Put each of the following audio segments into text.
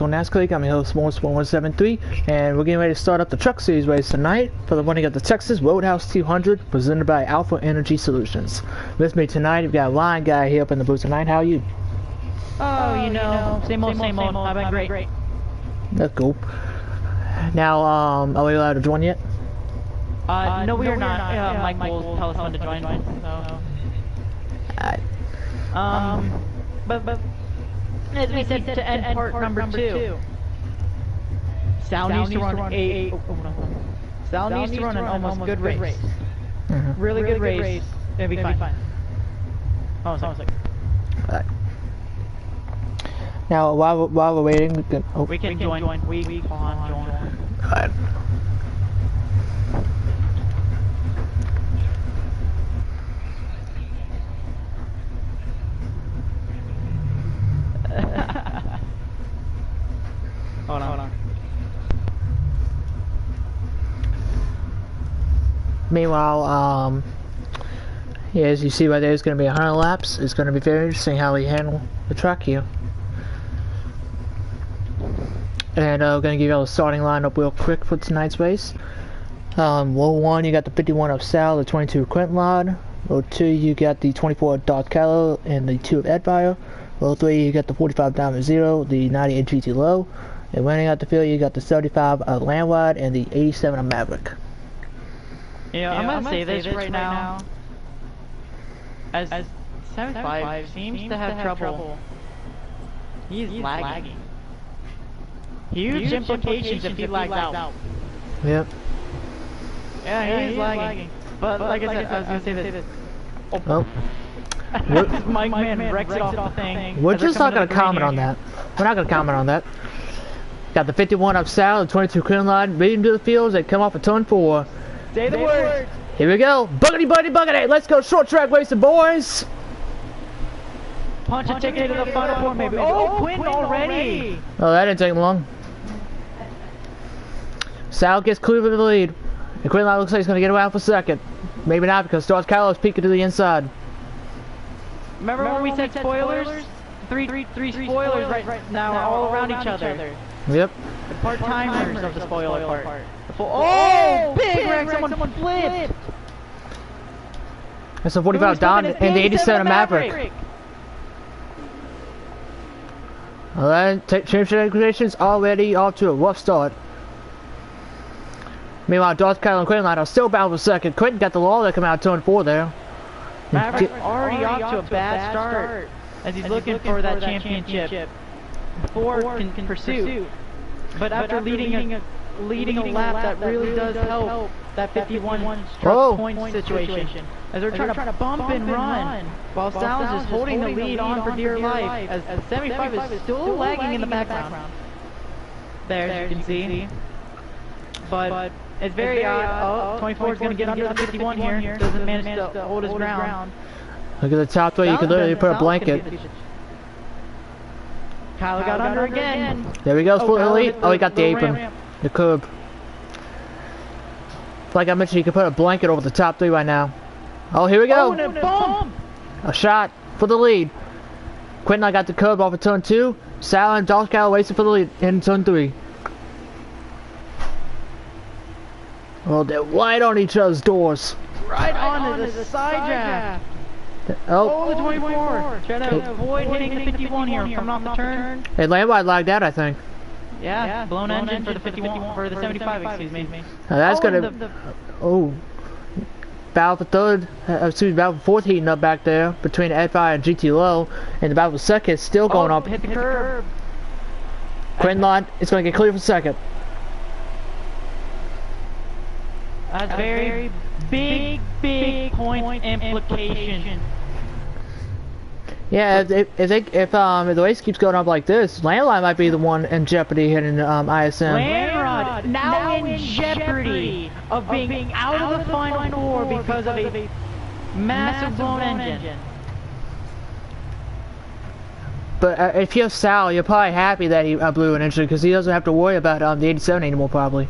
on Nascar. I'm your host, Morris1173, and we're getting ready to start up the truck series race tonight for the winning of the Texas Roadhouse 200, presented by Alpha Energy Solutions. With me tonight, we've got a line guy here up in the booth tonight. How are you? Oh, you know, same old. I've been great. That's cool. Now, are we allowed to join yet? No, we are not. Mike will tell us when to join. So. But as we said to end part number 2, Sal needs to run Sal needs to run an almost good race. Really good race. It'll be fine. Oh, it's almost like. Now, while we're waiting, we can join. We can join. Alright. Hold on. Meanwhile, yeah, as you see right there, it's going to be 100 laps. It's going to be very interesting how we handle the truck here. And we're going to give you all the starting lineup real quick for tonight's race. Row 1, you got the 51 of Sal, the 22 of Quintlod. Row 2, you got the 24 of Darth Callow and the 2 of Edfire. Row 3, you got the 45 Diamond Zero, the 98 GT Low. And running out the field, you got the 75 of Landwide and the 87 of Maverick. Yeah, I'm gonna say this right now. As 75 seems to have trouble. He's lagging. Huge implications if he lags out. Yep. Yeah, he's lagging. But like I said, I was gonna say this. Oh. Mike Man wrecks it off the thing. We're just not going to comment on that. We're not going to comment on that. Got the 51 of Sal, the 22 Quintlod, leading to the fields. They come off of turn 4. Say the word. Here we go. Buggity, buddy, buggity. Let's go short track racing, boys. Punch a ticket to the final four, maybe. Oh, Quinn already. Oh, that didn't take long. Sal gets clear of the lead. And Quintlod looks like he's going to get around for second. Maybe not, because Darth Callow is peeking to the inside. Remember when we said spoilers? Three spoilers right now all around each other. Yep. The part-timers of the spoiler part. Oh, big wreck! Someone flipped! That's the 45 Don and the 87 Maverick. Alright, championship negotiations already off to a rough start. Meanwhile, Darth Callow and Quintlod are still bound for second. Quentin got the law that come out turn 4 there. Maverick already off to a bad start as he's looking for that championship. Ford can pursue, but after leading a lap, that really does help that 51 truck point situation. As they're trying to bump and run, while Sal is just holding the lead on for dear life, as 75 is still lagging in the background. There, as you can see. But it's very odd. Oh, 24 is going to get under the 51 here. Doesn't manage to hold his ground. Look at the top way, you could literally put a blanket. Kyle got under again. There we go, for the lead. Oh, he got the apron. The curb. Like I mentioned, you can put a blanket over the top 3 right now. Oh, here we go. A shot for the lead. Quinton got the curb off of turn 2. Sal and Darth Callow racing for the lead in turn 3. Oh, they're right on each other's doors. Right on the side draft. Oh, the 24. Trying to avoid hitting the 51 here, coming off the turn. Hey, Landwide lagged out, I think. Yeah, blown engine for the 51, for the 75, excuse me. Now that's gonna. Oh. Battle for third, battle for fourth heating up back there between Edfire and GT Low, and the battle for second is still going up. Hit the curb. Quintlod is going to get clear for second. That's very big point implication. Yeah, if the race keeps going up like this, Landline might be the one in jeopardy hitting ISM. Landrod now in jeopardy of being out of the final 4 because of a massive blown engine. But if you're Sal, you're probably happy that he blew an engine because he doesn't have to worry about the 87 anymore, probably.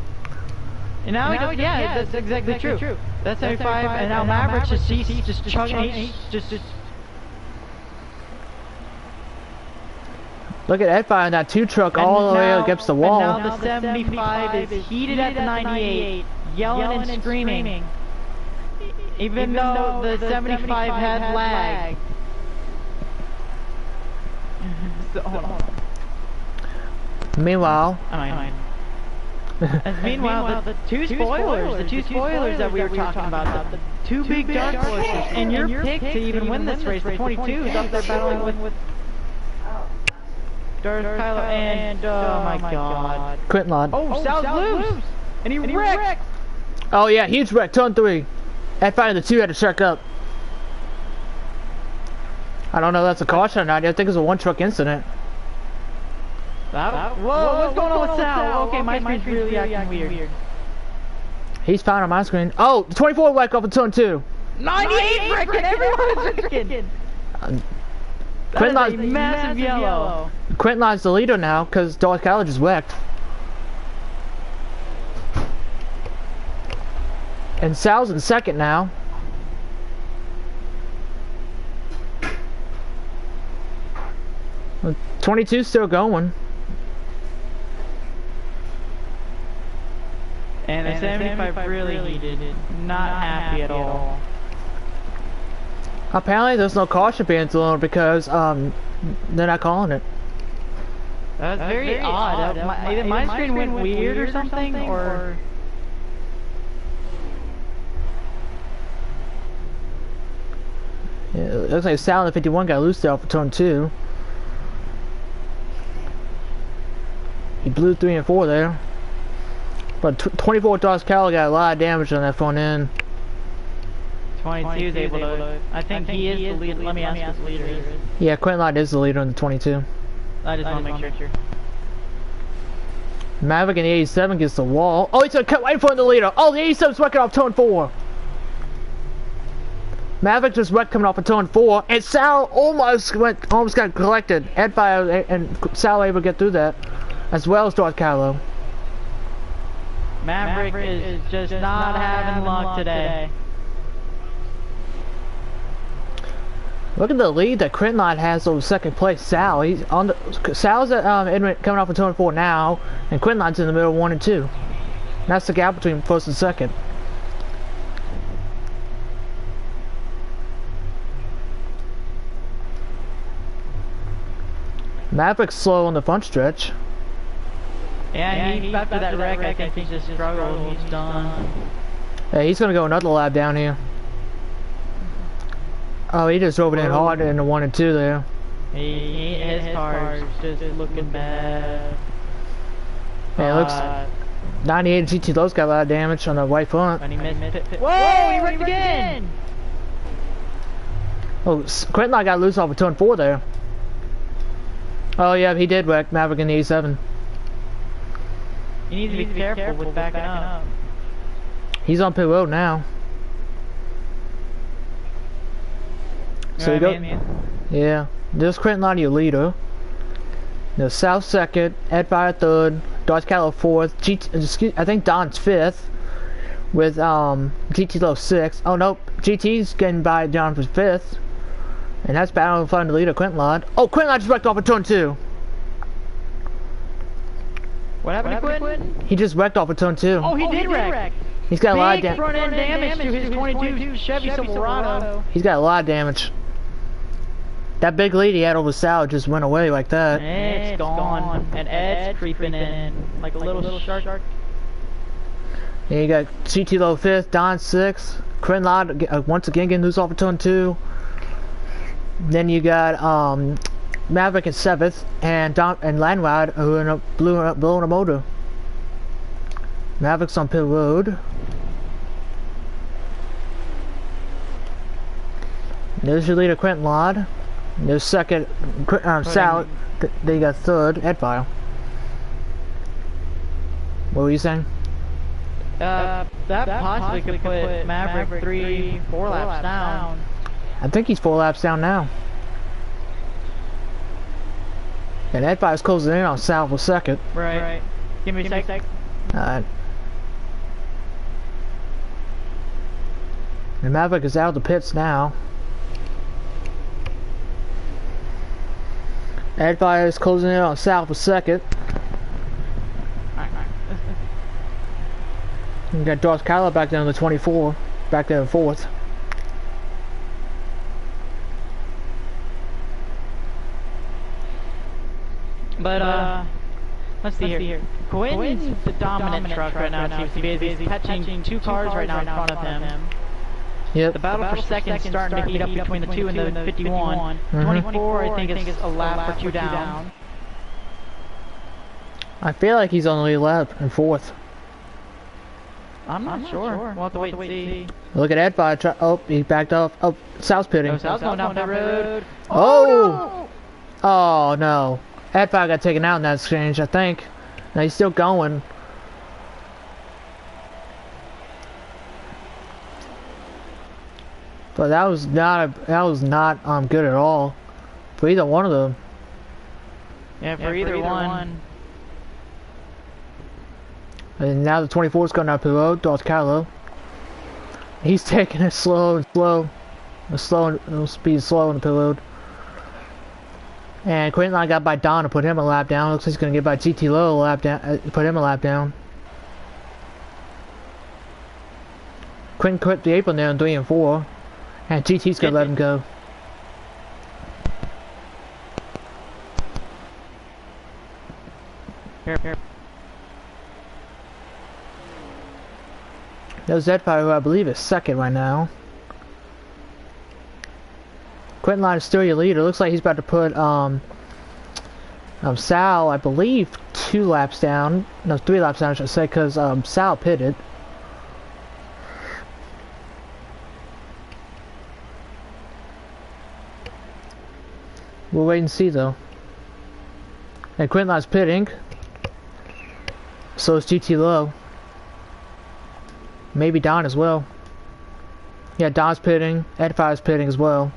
And now he does, yeah, that's exactly true. That's 75, and now Maverick's just chugging, just Look at Ed firing that 2 truck all the way against the wall. And now the 75 is heated at the 98, yelling and screaming. Even though the 75 had lag. So, hold on. Meanwhile, meanwhile, the two spoilers that we were talking about, the two big dark horses, and your pick to even win this race, the 22 is up there battling with Darth Kylo and, oh my god. Quentin Ladd. Oh, Sal's loose! And he wrecked! Oh yeah, huge wreck, turn 3. Ed fired the 2 had to check up. I don't know if that's a caution or not. I think it's a 1 truck incident. Whoa, what's going on with Sal? Okay, my screen's really acting weird. He's fine on my screen. Oh, the 24 wreck off of turn 2. 98 wrecking! Everyone's wrecking! That is a massive yellow. Quentin Ladd's the leader now because Darth Kylo just wrecked. And Sal's in second now. The 22's still going. And the 75 really heated. Not happy at all. Apparently there's no caution being thrown because they're not calling it. That's very odd. Either my screen went weird or something, or... Yeah, it looks like Sal and 51 got loose there off of turn 2. He blew 3 and 4 there. But 24 Darth Kylo got a lot of damage on that front end. 22 is able to... I think he is the leader. Let me ask who the leader is. Yeah, Quentin Ladd is the leader in the 22. I just want to make sure. Maverick in the 87 gets the wall. Oh, he's gonna cut right in front of the leader. Oh, the 87's wrecking off turn 4. Maverick just wrecked coming off of turn 4, and Sal almost got collected. Ed Fire and Sal able to get through that, as well as Darth Kylo. Maverick is just not having luck today. Look at the lead that Quentin Ladd has over second place. Sal, he's on the Sal's at coming off of turn 4 now, and Quentin Ladd's in the middle of 1 and 2. And that's the gap between first and second. Maverick's slow on the front stretch. Yeah, he after that wreck, I think he's just struggled. He's done. Yeah, he's gonna go another lap down here. Oh, he just drove it in hard in the 1 and 2 there. His car's just looking bad. Yeah, it looks 98 and GT Low's got a lot of damage on the right front. And he missed pit. Whoa, he wrecked again! Oh, Quentin Ladd got loose off of turn 4 there. Oh yeah, he did wreck Maverick in the 87. You need to be careful with backing up. He's on pit road now. So you go. Yeah, there's Quentin Ladd, your leader. There's South second, Ed Fire third, Darth Kylo fourth. I think Don's fifth, with GT Low sixth. Oh nope, GT's getting by John for fifth, and that's battling in front of the leader, Quentin Ladd. Oh, Quentin Ladd just wrecked off of turn 2. What happened to Quentin? He just wrecked off of turn 2. Oh, he did wreck. He's got a lot of Big front end damage to his 22 Chevy Silverado. He's got a lot of damage. That big lead he had over Sal just went away like that. It's gone. And Ed's creeping in like a little shark. And you got GT Low 5th, Don 6th, Quentin Ladd once again getting loose off of turn 2. Then you got Maverick in 7th, and Landride who ended up blowing a motor. Maverick's on pit road. There's your leader, Quentin Ladd. There's second, Sal. Then you got third, Headfire. What were you saying? That possibly could put Maverick 3-4 laps down. I think he's 4 laps down now. And Headfire's closing in on Sal for second. Right. Give me a sec. Alright. And Maverick is out of the pits now. Ed Fire is closing in on Sal for second. You got Darth Kyler back down to 24, back there in fourth. But let's see here. Quentin's the dominant truck right now. Seems to be. He's catching two cars right now in front of him. Yep. The battle for second is starting to heat up between the 2 and the 51. 24, I think, is a lap or 2 down. I feel like he's on the lead lap in fourth. I'm not sure. We'll have to wait and see. Look at Ed Fire. Oh, he backed off. Oh, Sal's pitting. Oh, Sal's going down the road. Oh! Oh, no. Ed Fire got taken out in that exchange, I think. No, he's still going. But that was not good at all for either one of them. Yeah, for either one. And now the 24 is going up the road, Darth Kylo. He's taking it slow and slow. Speed slow on the pit road. And Quentin got by Don to put him a lap down. Looks like he's going to get by GT Low a lap down, put him a lap down. Quentin quit the apron there in 3 and 4. And GT's going to let him go. Here. There's Zedfire, who I believe is second right now. Quentin Line is still your leader. Looks like he's about to put Sal, I believe, 2 laps down. No, 3 laps down, I should say, because Sal pitted. We'll wait and see, though. And Quentin Line's pitting. So is GT Low. Maybe Don as well. Yeah, Don's pitting. Ed Fire's pitting as well.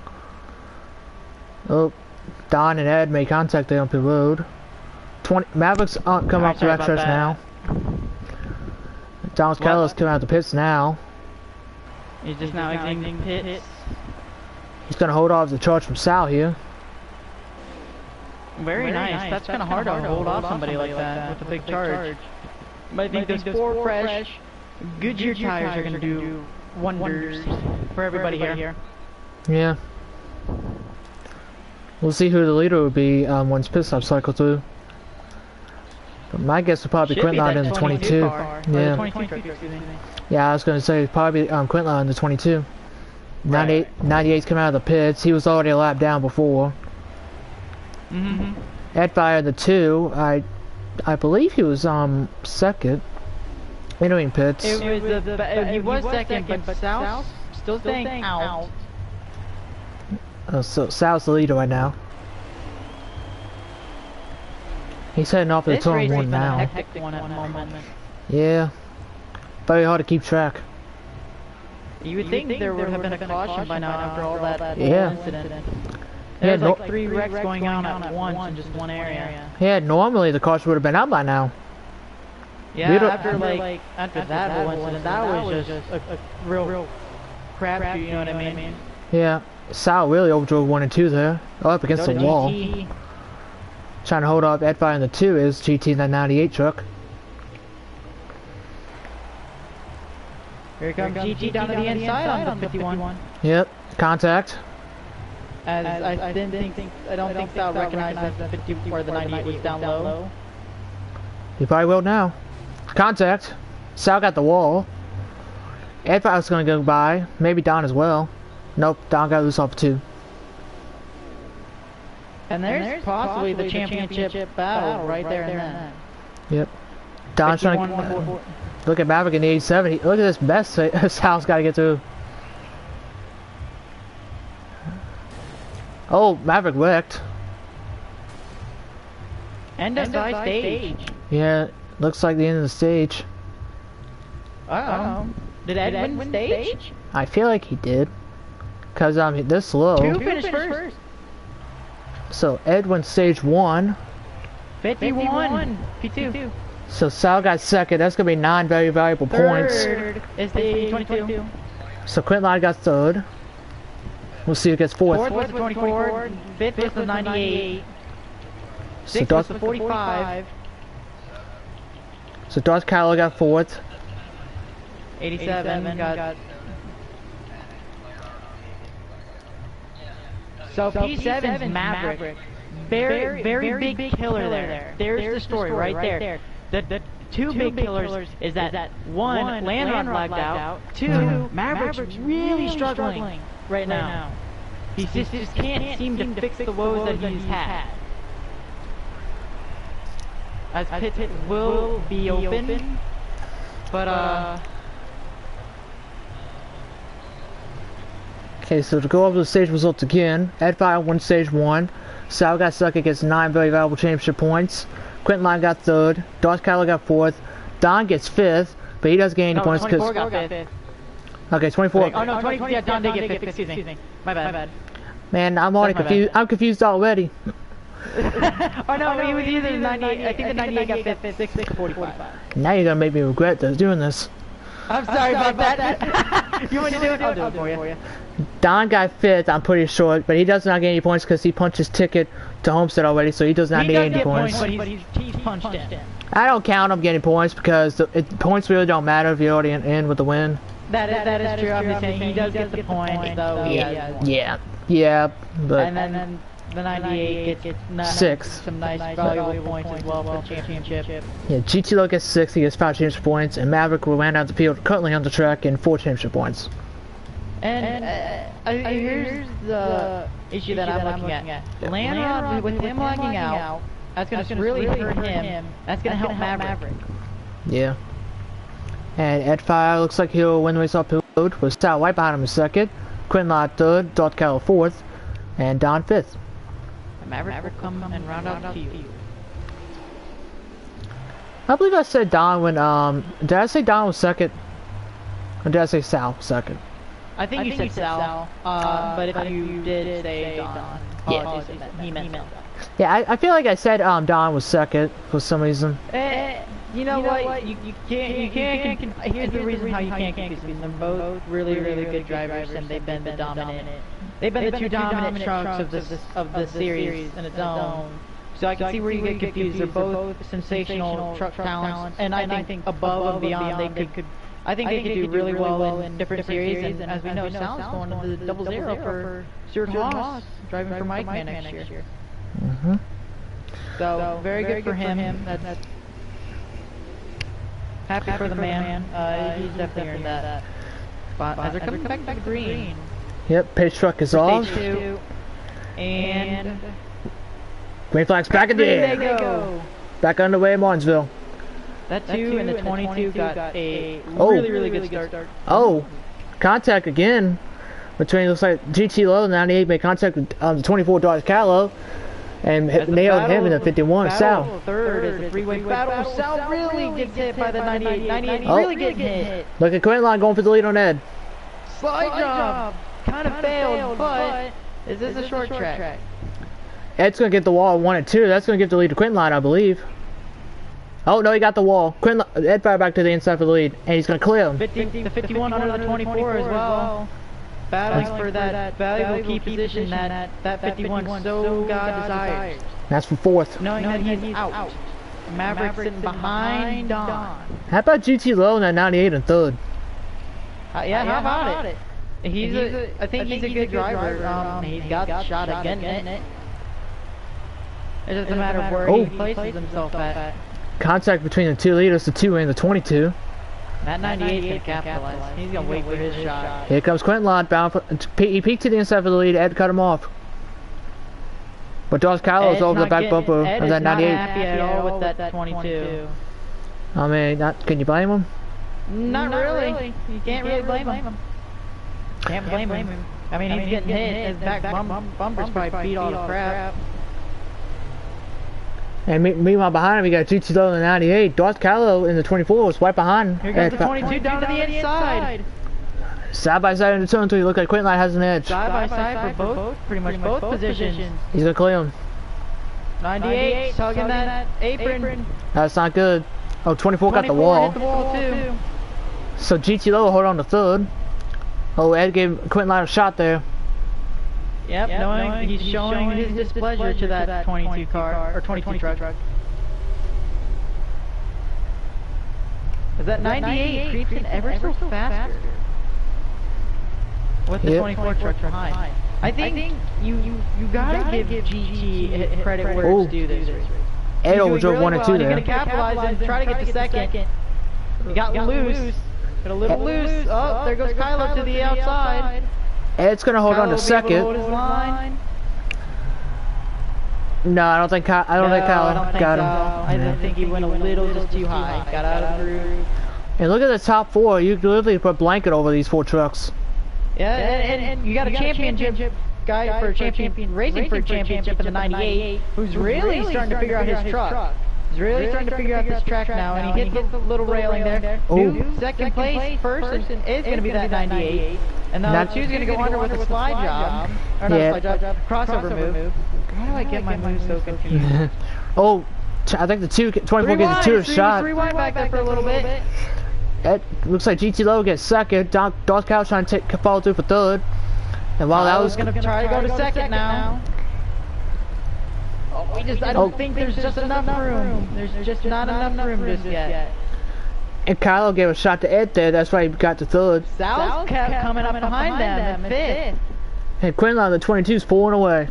Oh, Don and Ed made contact there on pit road. Mavericks coming off the backstretch now. Don's Keller's coming out the pits now. He's just now exiting pits. He's gonna hold off the charge from Sal here. Very nice. That's kind of hard to hold off somebody like that with a big charge. But I think those 4 fresh Goodyear tires are going to do wonders for everybody here. Yeah. We'll see who the leader will be once pit stop cycle through. But my guess would probably be Quintline in the 22. Yeah. Yeah, I was going to say probably Quintline in the 22. 98's coming out of the pits. He was already a lap down before. Ed Fire in the 2. I believe he was second. Entering pits. He was second, but Sal's still staying out. So Sal's the leader right now. He's heading off to the turn 1 now. A hectic one at the moment. Yeah. Very hard to keep track. You would think there would have been a caution by now after all that incident. Yeah, There's like 3 wrecks going on at once in just one area. Yeah, normally the caution would have been out by now. Yeah, after that whole incident, that was just a real crapshoot, you know what I mean? Yeah, Sal really overdrove 1 and 2 there. Up against the wall. Trying to hold off Ed Fire in the 2 is GT, that 98 truck. Here comes GT down to the inside on the 51. Yep, contact. As I don't think Sal recognized that the 50 or the 98 was down low. He probably will now. Contact. Sal got the wall. Ed Fire's gonna go by. Maybe Don as well. Nope, Don got loose off 2. And there's possibly the championship battle right there and then. Yep. Don's trying to look at Maverick in the 87. Look at this mess Sal's got to get through. Oh, Maverick wrecked. End of stage. Yeah, looks like the end of the stage. Did Ed win stage? I feel like he did. Cause this slow. 2 finished first. So Ed went stage 1. 51. P2. So Sal got second. That's gonna be 9 very valuable points. Third is the 22. So Quintline got third. We'll see who gets fourth. Fourth was the 24. Fifth was the 98. 6 was the 45. So Darth Kylo got 4th. 87 got... So P7's Maverick. Very big killer there. There's the story right there. The two big killers is that one, Landron lagged out. Two, Maverick's really struggling right now. He just can't seem to fix the woes that he's had. As pit will be open, but Okay, so to go over the stage results again, Ed Fire won stage 1, Sal got second, gets 9 very valuable championship points, Quentin Line got 3rd, Darth Kylo got 4th, Don gets 5th, but he doesn't gain any points because... 24 got 5th. Okay, 24. Oh no, 24, yeah, Don did get 5th, excuse me. My bad. Man, I'm already confused. I'm confused already. Oh no, he was either 98, I think the 98 got 5th, 6, 45. Now you're gonna make me regret doing this. I'm sorry about that. You want to do it? I'll do it for you. Don got 5th, I'm pretty sure, but he does not get any points because he punched his ticket to Homestead already, so he does not get any points. But he's punched in. I don't count him getting points because points really don't matter if you're already in with the win. That is true. I'm just saying he does get the points, though. Yeah, but... And then the 98 gets 6. Some nice valuable points as well for the championship. Yeah, GT Low gets 6, he gets 5 championship points, and Maverick will land out the field currently on the track in 4 championship points. And here's the issue that I'm looking at. Landron, with him lagging out, that's going to really hurt him. That's going to help Maverick. Yeah. And Ed Fire looks like he'll win the race up the road, with Sal right behind him in 2nd, Quentin Lott 3rd, Darth Kylo 4th, and Don 5th. Maverick will come and round out the field. I believe I said Don when, did I say Don was 2nd? Or did I say Sal 2nd? I think you said Sal, but if you did say Don, yeah, he meant Sal. Yeah, I feel like I said Don was 2nd for some reason. You know what? You can't. Here's the reason how you can't confuse them. They're both really good drivers, and they've been the dominant. They've been the 2 dominant trucks of the series in its own. So I can see where you get confused. They're both sensational truck talents, and I think above and beyond they could. I think they could do really well in different series, and as we know, Sal's going into the 0-0 for Stuart Haas, driving for Mike Man next year. So very good for him. That's happy for the man. He's definitely earned that. But as they're coming back to the green. Yep, pace truck is off. Stage 2. And green flag's back in the air. There they go. Back underway in Martinsville. That 2 and the 22 got a really good start. Oh, contact again between, looks like GT Low 98 made contact with the 24 Darth Kylo and nailed him in the 51 Sal. Third is the 3-way battle. Sal really gets hit by the 98. 98 really gets hit. Look at Quentin Line going for the lead on Ed. Slide job. Kind of failed, but is this a short track? Ed's going to get the wall 1 and 2. That's going to give the lead to Quentin Line, I believe. Oh, no, he got the wall. Ed fired back to the inside for the lead, and he's going to clear him. The 51 under the 24 as well. Battling for that valuable key position that 51 so God desires. That's for 4th. Knowing that he's out. Maverick sitting behind Don. How about GT Low in that 98 and 3rd? Yeah, how about it? I think he's a good driver. He's got the shot at getting it. It doesn't matter where he places himself at. Contact between the 2 leaders, the 2 and the 22. That 98 can capitalize. He's gonna wait for his shot. Here comes Quentin Lott, bound for, he peeked to the inside for the lead. Ed cut him off. But Darth Kylo is over the back bumper of that 98. Not happy at all with that 22. I mean, can you blame him? Not really. You can't really blame him. Can't blame him. I mean, he's getting hit. His back bumper's probably beat all the crap. And meanwhile, behind him, we got GT Low in the 98. Darth Kylo in the 24 was right behind. Here comes the 22 down to the inside. Side by side in the turn 3. Look like Quentin Line has an edge. Side by side for both, pretty much both positions. He's gonna clear him. 98 tugging that apron. That's not good. Oh, 24 got the wall. Hit the wall too. So GT Low hold on to 3rd. Oh, Ed gave Quentin Line a shot there. Yep, knowing he's showing his displeasure to that 22 car, or 22 truck. Because that 98 creeps in ever so faster. With the 24 truck behind. I think you gotta give GT credit where it's due this race. Edo drove 1 and 2 there. He's gonna capitalize and try to get to second. He got loose. Got a little loose. Oh, there goes Kylo to the outside. Ed's gonna hold on to second. No, I don't think Kyle got him. I think he went a little just too high. Got out of the groove. And look at the top 4. You literally put a blanket over these 4 trucks. Yeah, and you got a championship guy for a champion racing for a championship in the 98 who's really starting to figure out his truck. He's really starting to figure out this track now, and he hit the little railing there. New second place person is going to be that 98, and now 2's going to go under with a slide job, or not slide job, crossover move. How do I get my moves so confused? Oh, I think the 24 gets a 2 shot. Rewind back there for a little bit. It looks like GT Low gets second. Darth Cow trying to follow through for third. And while that was going to try to go to second now. Oh, I don't think there's just enough room. There's just not enough room just yet. And Kylo gave a shot to Ed there. That's why he got to third. Sal's kept coming up behind them at fifth. And Quinlan, the 22's pulling away.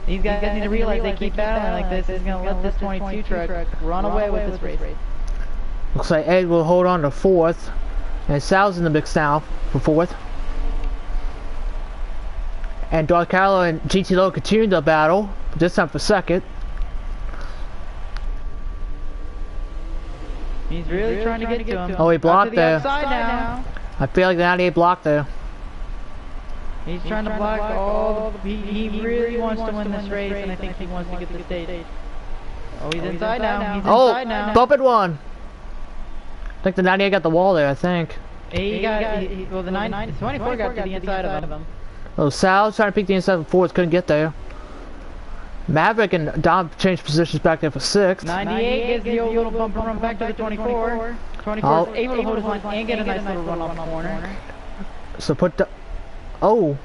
These guys need to realize they keep battling like this. Is going to let this 22 truck run away with this race. Looks like Ed will hold on to fourth. And Sal's in the mix now for fourth. And Darth Kylo and GT Low continue the battle. This time for second. He's really trying to get to him. Oh, he blocked there. Now. I feel like the 98 blocked there. He's trying to block all the... He really wants to win this race, and I think he wants to get to the stage. Oh, he's inside now. He's inside now. Bumping one. I think the 98 got the wall there, I think. Well, the 24 got to the inside of him. Oh, Sal's trying to pick the inside of fourth, couldn't get there. Maverick and Dom changed positions back there for sixth. 98 gives the old little bump and run back to the 24. 24 is able to hold his line and get a nice little run off the corner. So put the... Oh.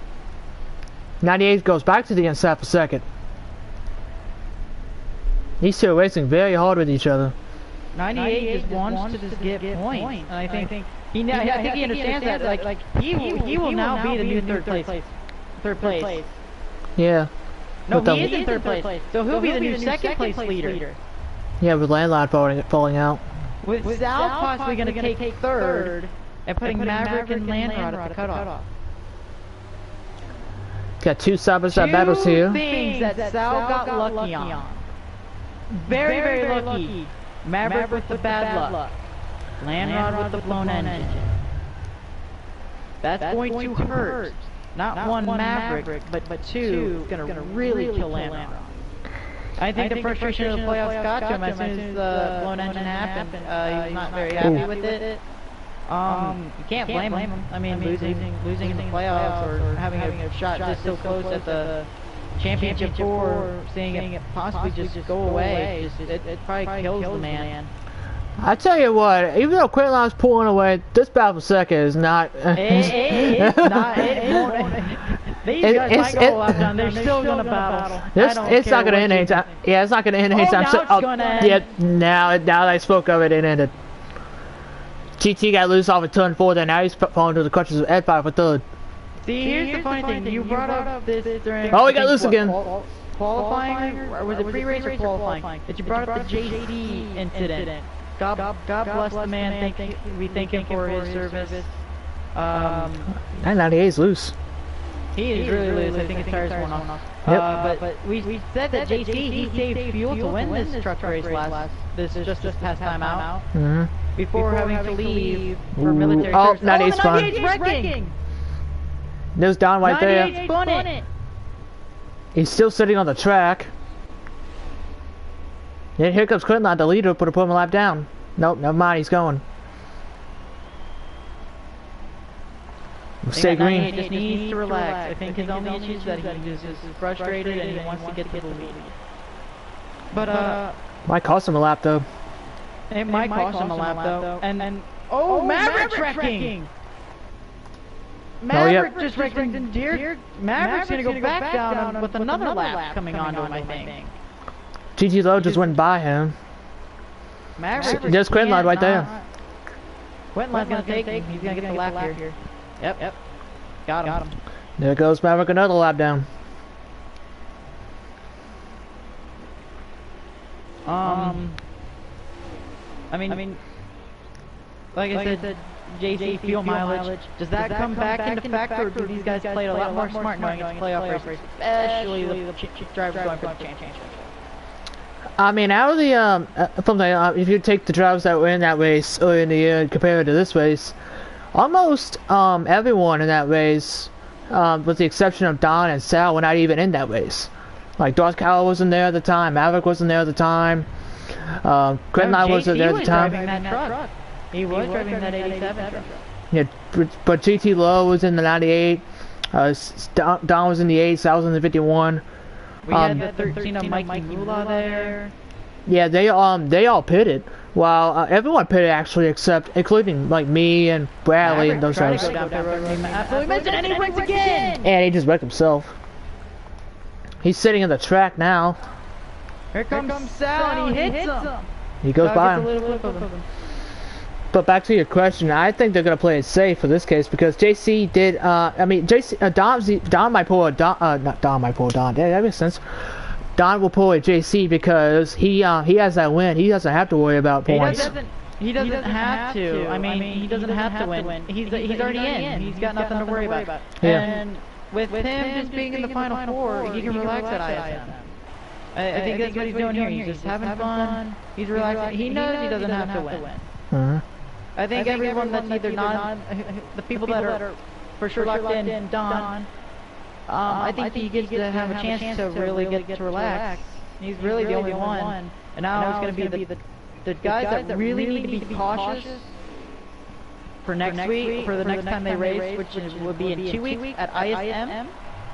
98 goes back to the inside for second. These two are racing very hard with each other. 98 just wants to just get points. And I think he understands that. Like he will now be the new third place. Yeah. No, he is in third place. So he'll be the new second place leader. Yeah, with Landlord falling out. With Sal possibly going to take third and putting Maverick and Landlord at the cutoff. Got two side-by-side battles here. Two things that Sal got lucky on. Very, very lucky. Maverick with the bad luck. Landlord with the blown engine. That's going to hurt. Not one Maverick, but two. It's going to really kill Landlord. I think the frustration of the playoffs got to him as soon as the blown engine happened. He was not very happy with it. You can't blame him. I mean, losing in the playoffs or having a shot just so close at the championship or seeing it possibly just go away. It probably kills the man. I tell you what, even though Quintline's pulling away, this battle for second is not. It's not. These guys might go left on. They're still gonna battle. It's not gonna end anytime. Yeah, it's not gonna end anytime. Now it's gonna end. Yeah, now that I spoke of it, it ended. GT got loose off of turn 4, then now he's falling to the crutches of Ed 5 for third. See, here's the funny thing. You brought up this during. Oh, he got loose again. Qualifying, or was it pre-race or qualifying? That you brought up the JD incident. God bless the man. We thank him for his service. 998 is loose. He is really loose. I think his tires went off. But we said that JC he saved fuel to win this truck race this past time out. Before having to leave for military service. Oh, 98's spun. 98's wrecking. Nose down right there. 98 spun it. He's still sitting on the track. Then here comes Quinlan, the leader, put him a lap down. Nope, never mind, he's going. Stay green. He just needs to relax. I think his only issue is that he's just frustrated and he wants to get to the lead. But might cost him a lap though. It might cost him a lap though. And oh, Maverick's wrecking! Maverick just wrecked in deer. Maverick's gonna go back down with another lap coming onto him, I think. GT Low just went by him. Maverick. There's Quinlan right there. Quinlan's gonna take him. He's gonna get the lap here. Yep. Got him. There goes Maverick, another lap down. I mean, like I said, JC fuel mileage. Does that come back into factor, or do these guys play a lot more smart knowing it's playoff race, especially the drivers going for the championship? I mean, out of the if you take the drivers that were in that race earlier in the year and compare it to this race, almost everyone in that race, with the exception of Don and Sal, were not even in that race. Like Darth Cowell wasn't there at the time, Maverick wasn't there at the time, Quinlan wasn't there at the time. He was driving that 87 truck. Yeah, but GT Low was in the 98. Don was in the 8. Sal was in the 51. We had the 13 of Mikey Mula there. Yeah, they all pitted. Well, everyone pitted actually, including like me and Bradley and those guys. Absolutely missed it, and he wrecks again. And he just wrecked himself. He's sitting in the track now. Here comes Sal, and he hits him. He goes by him. But back to your question, I think they're gonna play it safe for this case because JC did. Don might pull a not Don might pull a Don. Yeah, that makes sense. Don will pull a JC because he has that win. He doesn't have to worry about points. He doesn't have to. I mean, he doesn't have to win. He's already in. He's got nothing to worry about. Yeah. And with him just being in the final four, he can relax at ISM. I think that's what he's doing here. He's just having fun. He's relaxing. He knows he doesn't have to win. I think everyone that's either the people that are for sure locked in, Don, I think he gets to have a chance to really get to relax. He's really the only one. And now it's going to be the guys that really need to be cautious for next week, for the next time they race, which will be in 2 weeks at ISM,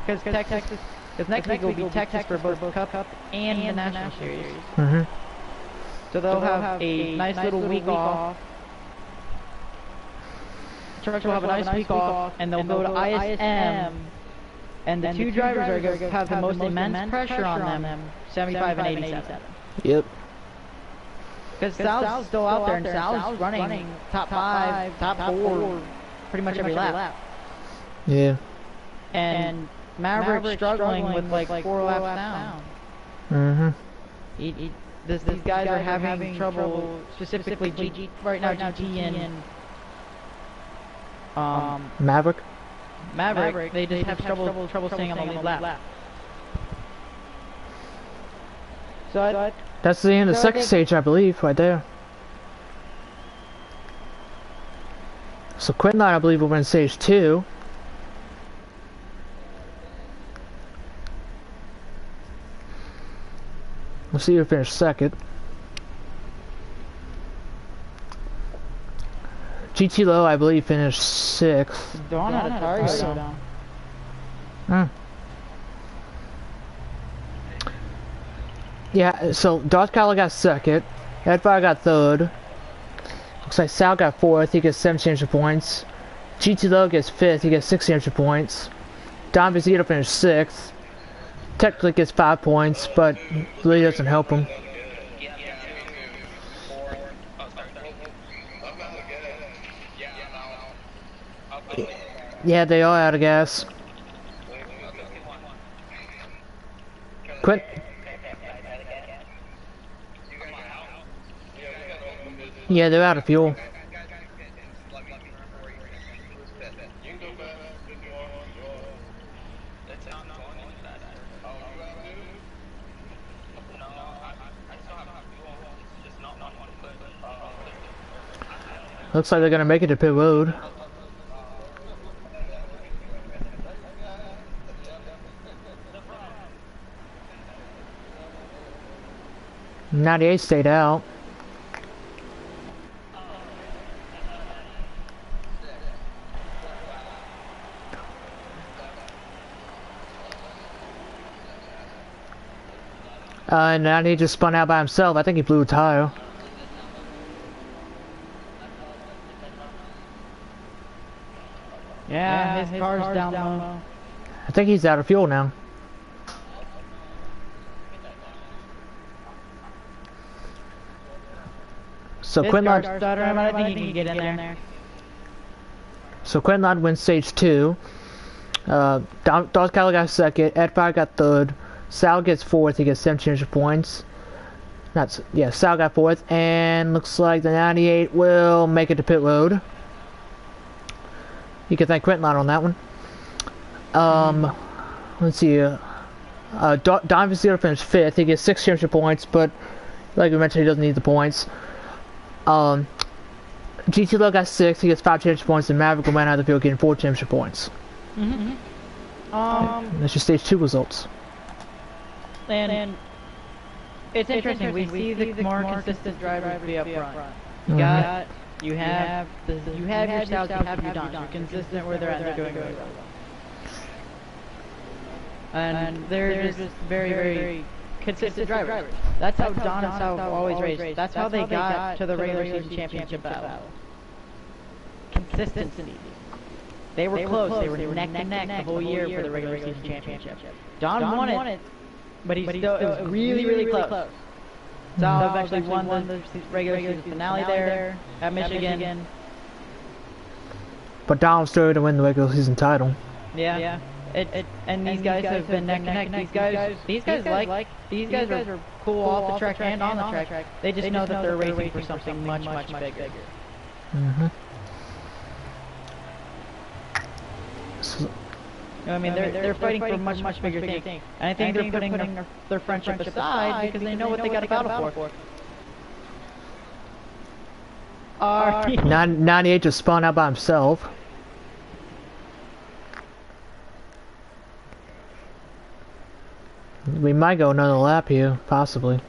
because next week will be Texas for both Cup and the National Series. So they'll have a nice little week off. Trucks will have a nice week off, and they'll go to ISM, and the two drivers are going to have the most immense pressure on them, 75 and 87. Yep. Because Sal's still out there, and Sal's running top 5, top 4, pretty much every lap. Yeah. And Maverick's struggling with like 4 laps down. These guys are having trouble, specifically GT right now, GT and Maverick, they just have trouble staying on the lead lap. So that's the end of the second stage, I believe, right there. So Quinlan, I believe, will win stage 2. We'll see who finished second. GT Low, I believe, finished 6th. Dawn had a target. Yeah, so Darth Kyler got 2nd. Edfire got 3rd. Looks like Sal got 4th. He gets 17 extra points. GT Low gets 5th. He gets 16 extra points. Don Vizito finished 6th. Technically gets 5 points, but really doesn't help him. Yeah, they are out of gas. Quit. Yeah, they're out of fuel. Looks like they're gonna make it to pit road. '98 stayed out. And now he just spun out by himself. I think he blew a tire. Yeah, his car's down low. I think he's out of fuel now. So Quinlan. I think he can get in there. So Quinlan wins stage 2. Dodge Callow got second. Ed Fire got third. Sal gets fourth. He gets 7 championship points. Sal got fourth, and looks like the 98 will make it to pit road. You can thank Quinlan on that one. Let's see. Don Vizito finished 5th. He gets 6 championship points, but like we mentioned, he doesn't need the points. GT Low got 6th. He gets 5 championship points, and Maverick went out of the field getting 4 championship points. That's your stage 2 results. And it's interesting. We see the more consistent drivers be up front. You have yourselves, you have your Dons. You're consistent where they're at. They're doing really well. And they're just very, very consistent drivers. That's how Don and Sal always raced. That's how they got to the regular season championship battle. Consistency. They were close. They were neck and neck the whole year for the regular season championship. Don won it, but it was really, really close. Sal eventually won the regular season finale there at Michigan. But Don was still to win the regular season title. Yeah. And these guys have been neck and neck. These guys are cool off the track and on the track. They just know that they're racing for something much bigger. I mean, they're fighting for much bigger things. And I think they're putting their friendship aside because they know what they got to battle for. 98 just spun out by himself. We might go another lap here, possibly.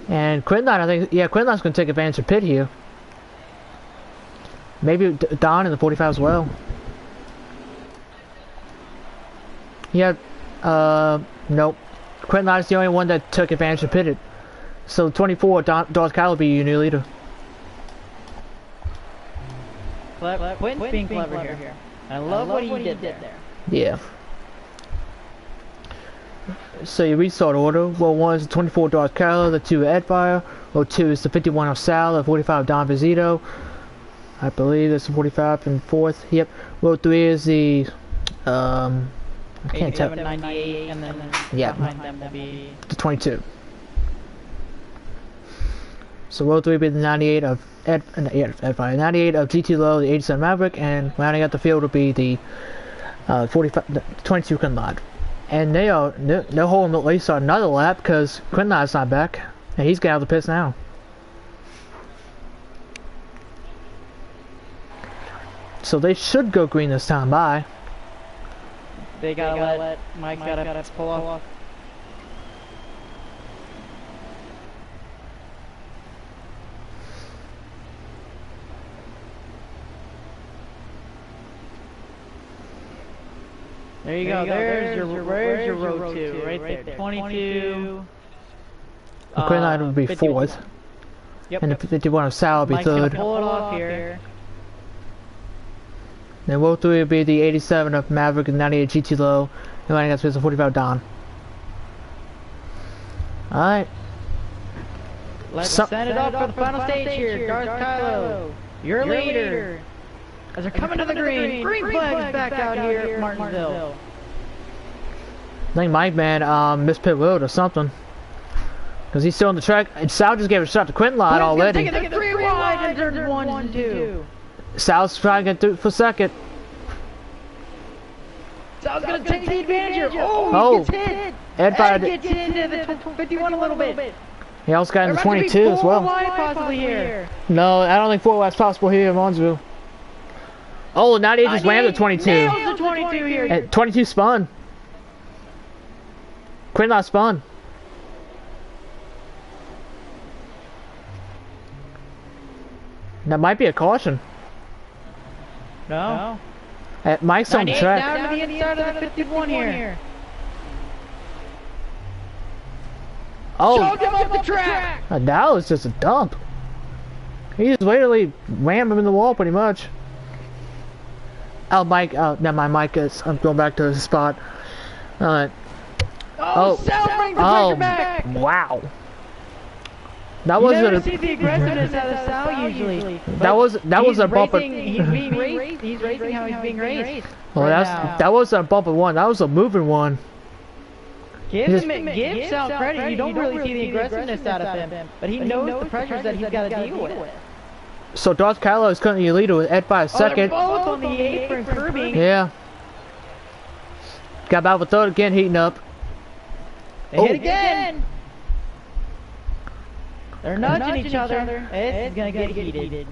And Quinlan, I think, Quinlan's going to take advantage of pit here. Maybe Don in the 45 as well. Nope. Quinlan's the only one that took advantage of pitted. So 24, Dodge Callow will be your new leader. Quinton's being clever here. I love what he did there. Yeah. So your restart order. Well, 1 is the 24 Dodge Callow, the 2 Ed Fire. Well, 2 is the 51 of Sal, the 45 Don Vizito. I believe that's the 45 and 4th. Yep. Row 3 is the I can't tell. 98, and then behind them will be the 22. So row 3 will be the 98 of Ed Fire, 98 of GT Low, the 87 Maverick, and rounding out the field will be the 22 Quinlan. And they're holding at least another lap because Quinlan's not back, and he's getting out of the pits now. So they should go green this time. Bye. They gotta let Mike gotta pull off. There you go. There's your row 2 right there. 22. Quinlan would be 4th. Yep. And the 51 of Sal will be 3rd. Pull it off here. Then row 3 will be the 87 of Maverick and 98 GT Low. And running out the 45 Don. Alright. Let's set it up for the final stage here. Darth Kylo, your leader. As they're coming to the green flag's back out here at Martinsville. I think Mike Man missed pit road or something. Because he's still on the track. And Sal just gave a shot to Quinlan already. Taking the 3 wide and turns 1 and 2. Sal's trying to get through for second. Sal's going to take the advantage here. Oh, he gets hit. Ed gets into the 51 a little bit. He also got in the 22 as well. Possibly here. No, I don't think 4 wide's possible here in Martinsville. Oh, 98 just rammed the 22. Nails the 22 here. And 22 spun. Quinlan spun. That might be a caution. No. Mike's on the track. Down to the inside of the 51 here. Oh, shoved him off the track. That was just a dump. He just literally rammed him in the wall pretty much. Oh, Mike, now my mic is, I'm going back to the spot. Alright. Oh, Sal brings the pressure back! Wow. That You wasn't never see the aggressiveness out of Sal usually. that was a bumper. He's being raced. He's racing how he's being raced. Well, that wasn't a bumper one. That was a moving one. Give Sal credit. You don't really see the aggressiveness out of him, but he knows the pressures that he's got to deal with. So Darth Kylo is currently your leader with Ed by a second. They're both on the apron curbing. Yeah. Got about with third again, heating up. They hit again. They're nudging each other. It's gonna get heated.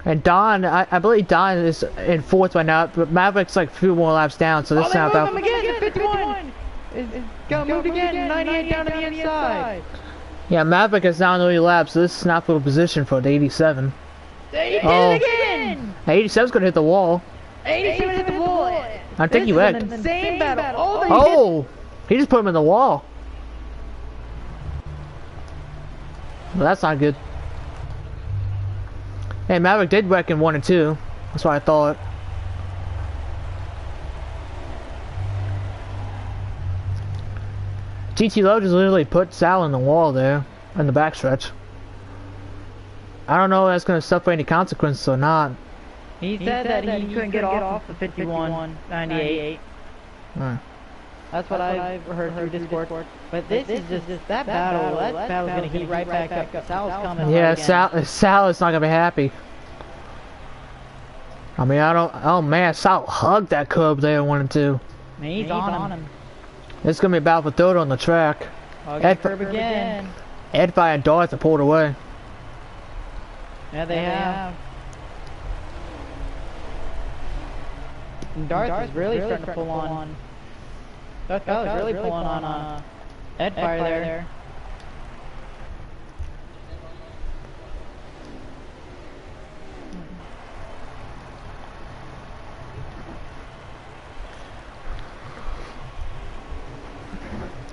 And Don, I believe Don is in fourth right now, but Maverick's like a few more laps down, so this is not about. Him again, 51. It's got moved again, 98 down to the inside. Yeah, Maverick is now in the lead lap, so this is not for a position for the 87. They did it again! 87's gonna hit the wall. 87 hit the wall. I think you wrecked. Insane battle. Oh, he just put him in the wall. Well, that's not good. Hey, Maverick did wreck in 1 and 2. That's what I thought. GT Low just literally put Sal in the wall there, in the backstretch. I don't know if that's going to suffer any consequences or not. He said that he couldn't get off the 51.98. That's what I've heard through Discord. But this is just that battle. That battle's gonna heat right back up. Sal's coming. Yeah, Sal is not gonna be happy. I mean, oh man, Sal hugged that curb there in 1 and 2. He's on him. It's gonna be about for third on the track. Curb again. Edfi and Darth are pulled away. Yeah, they have. And Darth is really starting to pull on. Darth is really pulling on Ed Fire there.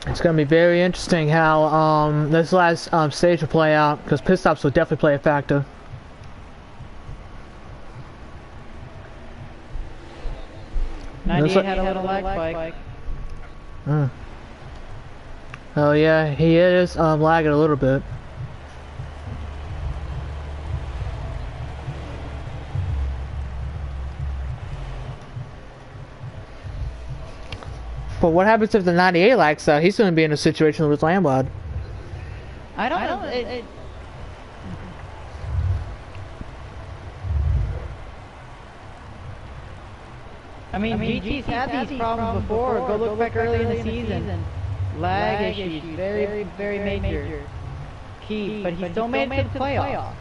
It's going to be very interesting how this last stage will play out, because pit stops will definitely play a factor. Had a little lag spike. Oh yeah, he is lagging a little bit. But what happens if the 98 lags out? He's going to be in a situation with Lambod. I don't know. I mean, GT's had these problems before. Go look back early in the season. Lag issues, very, very major. Key, but he still made it to the playoffs.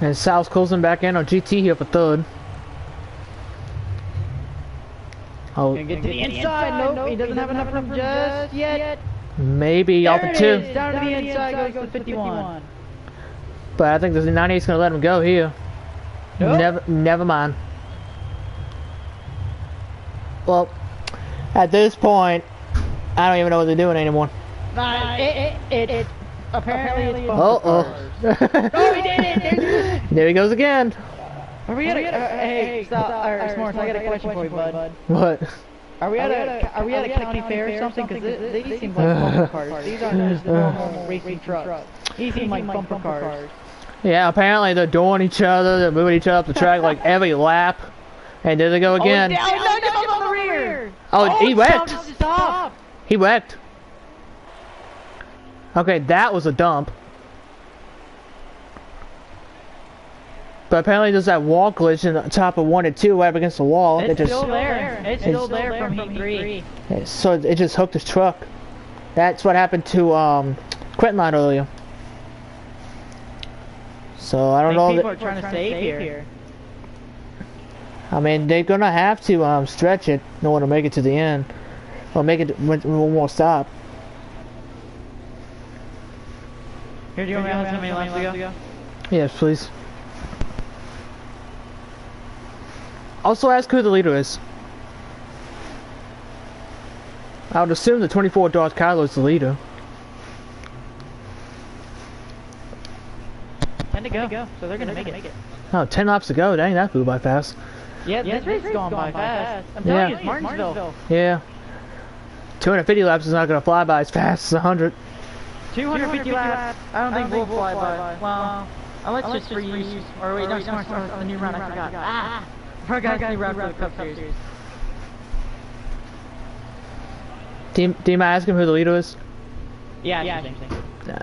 And Sal's closing back in on GT here for third. Oh, gonna get to the inside. Nope, he doesn't have enough room just yet. Maybe off the 2. Down to the inside goes to 51. But I think the 98's gonna let him go here. Nope. Never mind. Well, at this point, I don't even know what they're doing anymore. Apparently it's oh, he did it! There he goes again. Hey, S'mores, I got a question for you, bud. What? Are we at a county fair or something? Because these seem like bumper cars. These aren't just normal racing trucks. These seem like bumper cars. Yeah, apparently they're doing each other, they're moving each other up the track like every lap. And there they go again. Oh, on the rear! Oh, he wrecked! Stop! He wrecked. Okay, that was a dump. But apparently there's that wall glitch in the top of 1 and 2 right up against the wall. It's still there. It's still there from Heat 3. So it just hooked his truck. That's what happened to Quentin Line earlier. So I don't know. People are trying to save here. I mean, they're gonna have to stretch it in order to make it to the end, or make it one more stop. Here, do you want me to how many laps to go? Yes, please. Also ask who the leader is. I would assume the 24 Dodge Kylo is the leader. 10 to go, so they're gonna make it. Oh, 10 laps to go. Dang, that flew by fast. Yeah, this race is going by fast. I'm telling you, it's Martinsville. Yeah. 250 laps is not gonna fly by as fast as 100. 250 laps. I don't think we'll fly by. Well, unless just for use. Or wait, no, Smart the new round. I forgot. I forgot the new round for the Cup Series. Do you mind asking who the leader is? Yeah, same thing. Nah.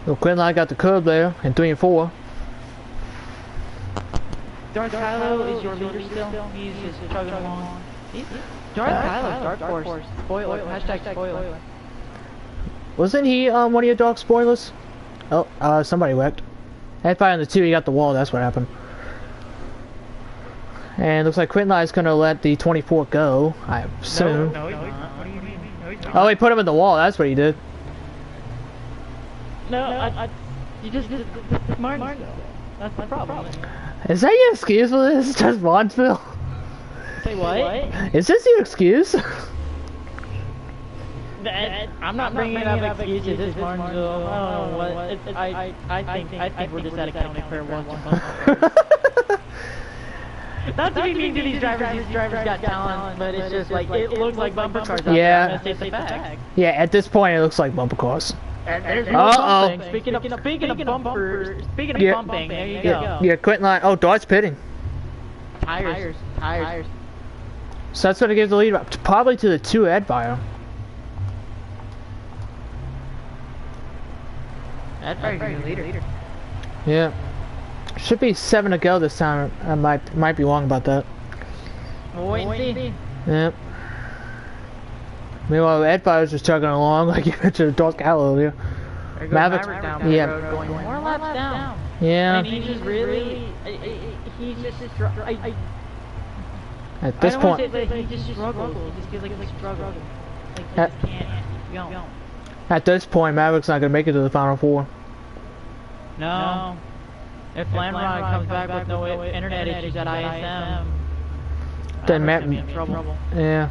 Well, Quinlan got the curb there in 3 and 4. Darth Kylo is your leader still. He's just chugging along. Darth Kylo's Dark Force. Spoiler. Hashtag spoiler. Wasn't he one of your dog spoilers? Oh, somebody wrecked. And probably on the 2 he got the wall, that's what happened. And looks like Quinlan's gonna let the 24 go, I assume. No, he's not. What do you mean? No, he's not. Oh, he put him in the wall, that's what he did. No, you just Martinsville. That's the problem. Is that your excuse for this? Just Martinsville? Say what? Is this your excuse? I'm not bringing up excuses. It's Martinsville. I don't know what. I think we're just at a county fair watching. Not to be mean to these drivers. These drivers got talent, but it's just like it looks like bumper cars. Yeah. It's a fact. Yeah, at this point it looks like bumper cars. Uh-oh. Speaking of bumpers, speaking of bumping, there you go. Yeah, Quinlan. Oh, Dart's pitting. Tires. So that's gonna give the lead up probably to the 2 Edfire. Edfire's the leader. Yeah. Should be 7 to go this time. I might be wrong about that. We'll wait and see. Yep. Meanwhile, Edfire's just chugging along like you mentioned Darth Kylo earlier. Maverick down the road going more laps down. Yeah. And he just really, he's just at this point. I don't want to say that he just struggles. He just feels like he's struggling. Like he just can't keep going. At this point, Maverick's not gonna make it to the Final 4. No. If Lamron comes back with no internet issues at ISM, then Maverick's gonna be in trouble. Yeah.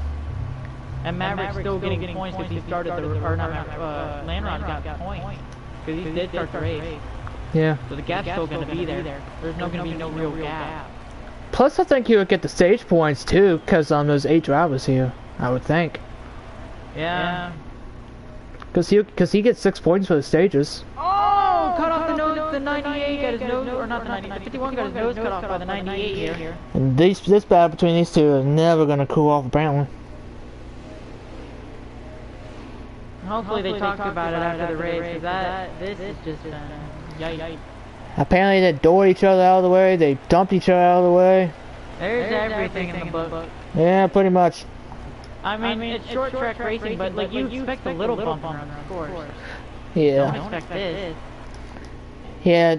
And Maverick's still getting points because he started the, or not Lamron got points because he did start the race. Yeah. So the gap's still gonna be there. There's no gonna be no real gap. Plus, I think you would get the stage points too, because there's 8 drivers here. I would think. Yeah. Because he gets 6 points for the stages. Oh! Cut off the nose. The 98 got his nose, or not the 90. The 51 got his nose cut off by the 98 here. And this battle between these two is never gonna cool off apparently. Hopefully they talked about it after the race, because this is just yikes. Apparently they doored each other out of the way, they dumped each other out of the way. There's everything in the book. Yeah, pretty much. I mean it's short track racing, but like you expect a little bump around, of course. Yeah. Don't expect this. Yeah.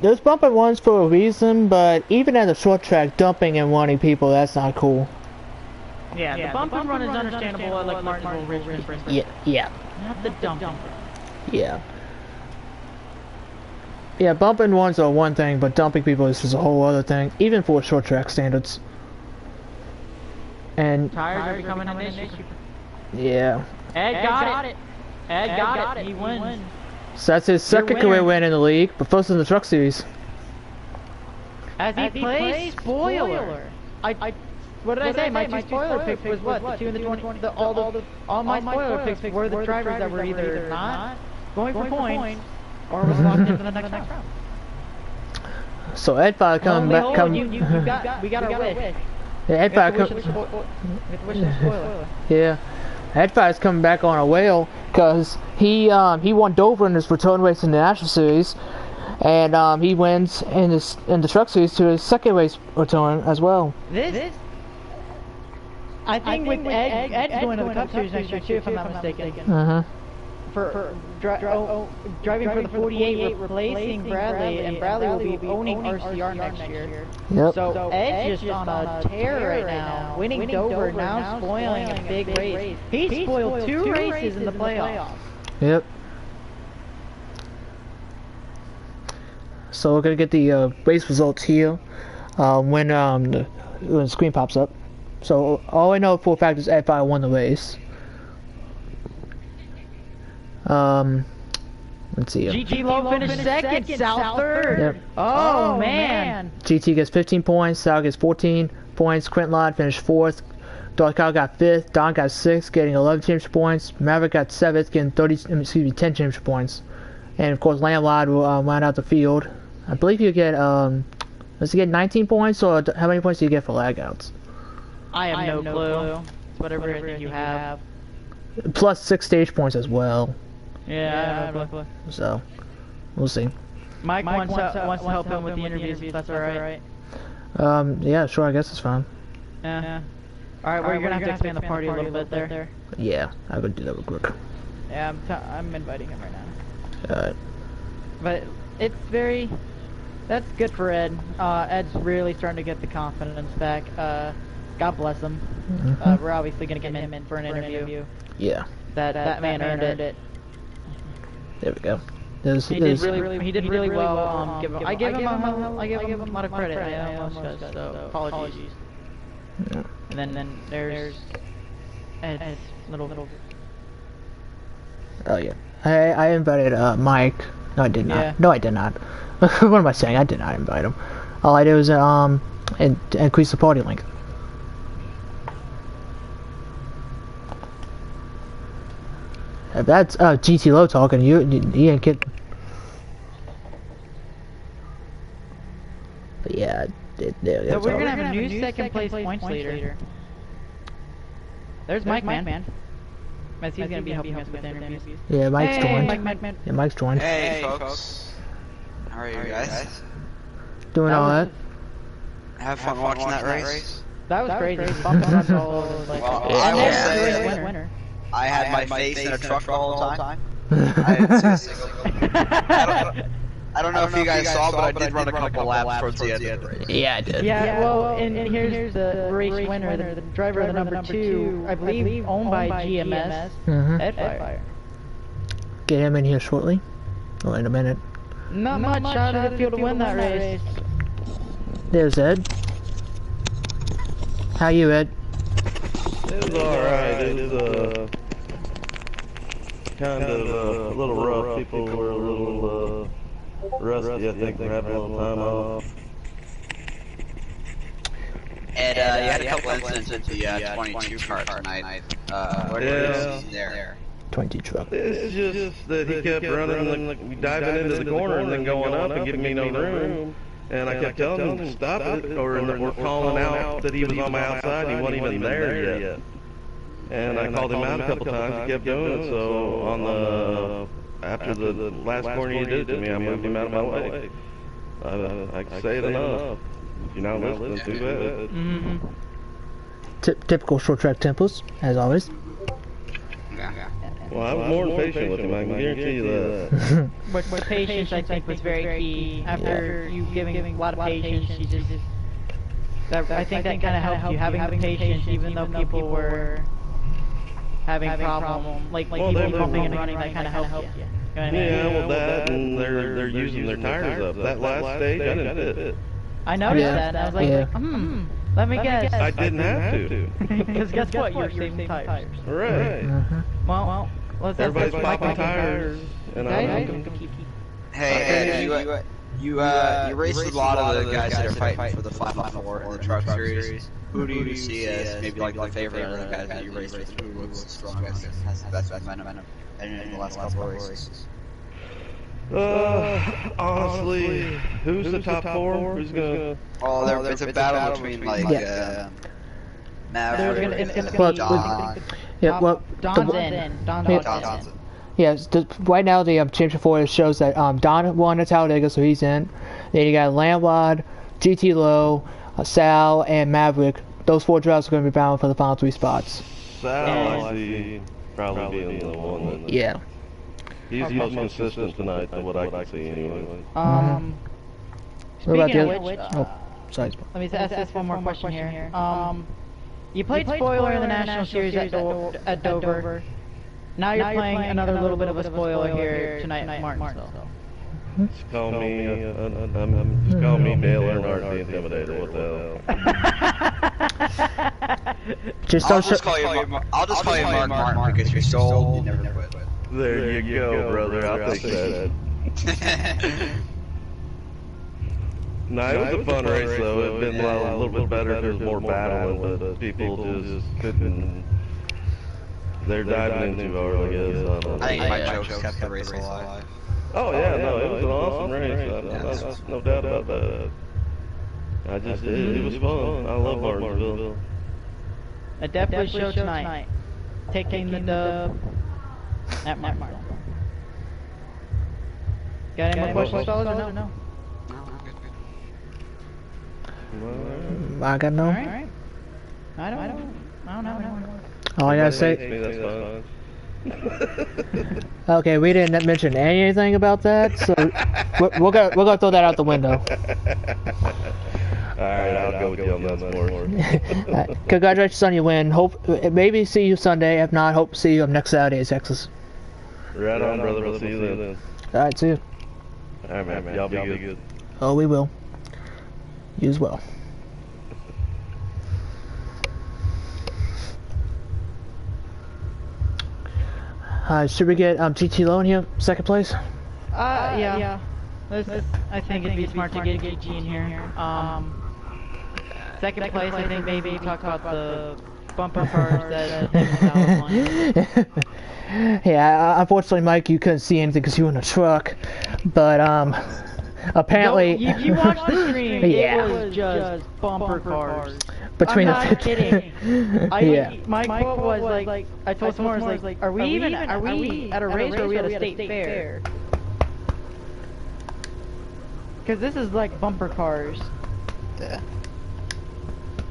There's bumping ones for a reason, but even at a short track, dumping and running people, that's not cool. Yeah, the bump and run is understandable at like Martinsville, Richmond, for instance. Yeah. Not the dump. Yeah. Yeah, bumping ones are one thing, but dumping people is just a whole other thing, even for short track standards. And tires are becoming an issue. Yeah. Ed got it. Ed got it. He wins. So that's his second career win in the league, but first in the Truck Series. As he plays spoiler. What did I say? My 2 spoiler picks was what? The 2 and the 20. All my spoiler picks were the drivers that were either not going for points or was locked into the next round. So Edfire coming back. We got our wish. Yeah, yeah, Edfire's coming back on a whale because he won Dover in his return race in the National Series, and he wins in the Truck Series to his second race return as well. I think with Ed's going to the Cup Series next year too, if I'm not mistaken. For driving for the 48, replacing Bradley, and Bradley will be owning RCR next year. Yep. So Ed's just on a tear right now, winning Dover, now spoiling a big race. He spoiled 2 races in the playoffs. Yep. so we're gonna get the race results here when the screen pops up. So all I know for a fact is Ed5 won the race. Let's see. GT Low finished second, Sal third. Yep. Oh man. GT gets 15 points, Sal gets 14 points, Quintlod finished 4th, Dark Cow got 5th, Don got 6th, getting 11 championship points, Maverick got 7th, getting 10 championship points. And of course Landlord will round out the field. I believe you get, does he get 19 points, or how many points do you get for lagouts? I have no clue. It's whatever I think you have. Plus 6 stage points as well. Yeah, I have no clue. So, we'll see. Mike wants to help him with the interviews, if that's alright. Yeah, sure, I guess it's fine. Yeah. Alright, we're gonna have to expand the party a little bit there. Yeah, I could do that real quick. Yeah, I'm inviting him right now. Alright. But it's very... That's good for Ed. Ed's really starting to get the confidence back. God bless him. We're obviously gonna get him in for an interview. Yeah. That man earned it. There we go. He did really well. I give him a lot of credit. I almost does, so apologies. Yeah. And then there's Ed's little. Oh yeah. I invited Mike. No, I did not. Yeah. No, I did not. What am I saying? I did not invite him. All I did was increase the party link. If that's GT Low talking, you ain't kidding. But yeah, So we're gonna have a new second place points leader. There's Mike, man. He's gonna be helping us with interviews. Yeah, Mike's joined. Mike. Yeah, Mike's joined. Hey, folks. How are you guys? Doing all right. Have fun watching that race. That was crazy. Bump runs all over the place. Well, Yeah. I will And say, winner. I had my face in a truck the whole time. I didn't see a single. I don't know if you guys saw, but I did run a couple laps towards the end of the race. Yeah, I did. Yeah, well, and here's the race winner, the driver of the number 2, I believe owned by GMS, Ed Fire. Get him in here shortly. Oh, in a minute. Not much out of the field to win that race. There's Ed. How you, Ed? It was alright. It was kind of a little rough. People were a little rusty, I think, for having a little time off. And you had a couple incidents with the 22 car tonight. What was there? 20 truck. It's just that he kept running, diving into the corner and then going up and giving me no room. And I kept telling him to stop it, or we're calling out that he was on my outside and he wasn't even there yet. And I called him out a couple times, he kept doing it, so on the... After the last corner you did to me, I moved him out of my way. I can say it enough. If you're not listening, too bad. Typical short track tempos, as always. Well, I was more than patient with him, I can guarantee you that. But patience, I think, was very key. After you giving a lot of patience, you just... I think that kind of helped you, having the patience, even though people were having problems. Like people bumping and running, that kind of helped you. You know what I mean? Yeah, well, that and they're using their tires up. That last stage, I didn't fit. I noticed that, and I was like, let me guess. I didn't have to. Because guess what? You're saving tires. Right. Well, everybody's popping tires, and I'm Hey, Ed, you race with a lot of the guys that are fighting for the 5x4 in the truck series. Who do you see as maybe like the favorite of the guys that you race with? Who was the strongest? Has the best momentum in the last couple of races? Honestly, who's the top 4? Who's gonna? Oh, it's a battle between like Maverick and Don. Yeah, well, Don's in. Don's in. Yes, right now the championship 4 shows that Don won at Talladega, so he's in. Then you got Landlord, GT Low, Sal, and Maverick. Those 4 drivers are going to be battling for the final 3 spots. Sal, I see probably being the one. Yeah. He's the most consistent tonight, than what I can see anyway. What about which, sorry. let me ask this one more question here. You played spoiler in the National Series at Dover. Now you're playing another little bit of a spoiler here tonight at Martinsville. Just call me, just call me Dale Earnhardt the Intimidator, what the hell? I'll just call you Mark because you're so old, you never quit. There you go, brother, I'll take that. No, it was a fun race though, it'd been a little bit better if there was more battling, but people just couldn't, they're diving in too hard, I guess. I think my jokes kept the race alive. Oh yeah, no, it was an awesome race. No doubt about that. It was fun. I love Martinsville. A definitely show tonight. Taking the dub at Martinsville. Got any more questions, fellas, or no? I got no. Alright. I don't know. All I gotta say. Okay, we didn't mention anything about that, so we're gonna throw that out the window. Alright, I'll go with you on that more. Congratulations on your win. Hope maybe see you Sunday. If not, hope to see you next Saturday in Texas. Right on, brother. We'll see you then. Alright, see you. Alright, man. Y'all be good. Oh, we will. You as well. Should we get GT Low in here, second place? Yeah. I think it'd be smart to get GT in here. Second place, I think maybe talk about the bumper cars that Yeah, unfortunately, Mike, you couldn't see anything because you were in a truck. But apparently, no, you watched the stream. Yeah. It was just bumper cars. Between I'm not kidding. Yeah. My quote was like, I told someone, like, are we at a race or are we at a state fair? Because this is like bumper cars. Yeah.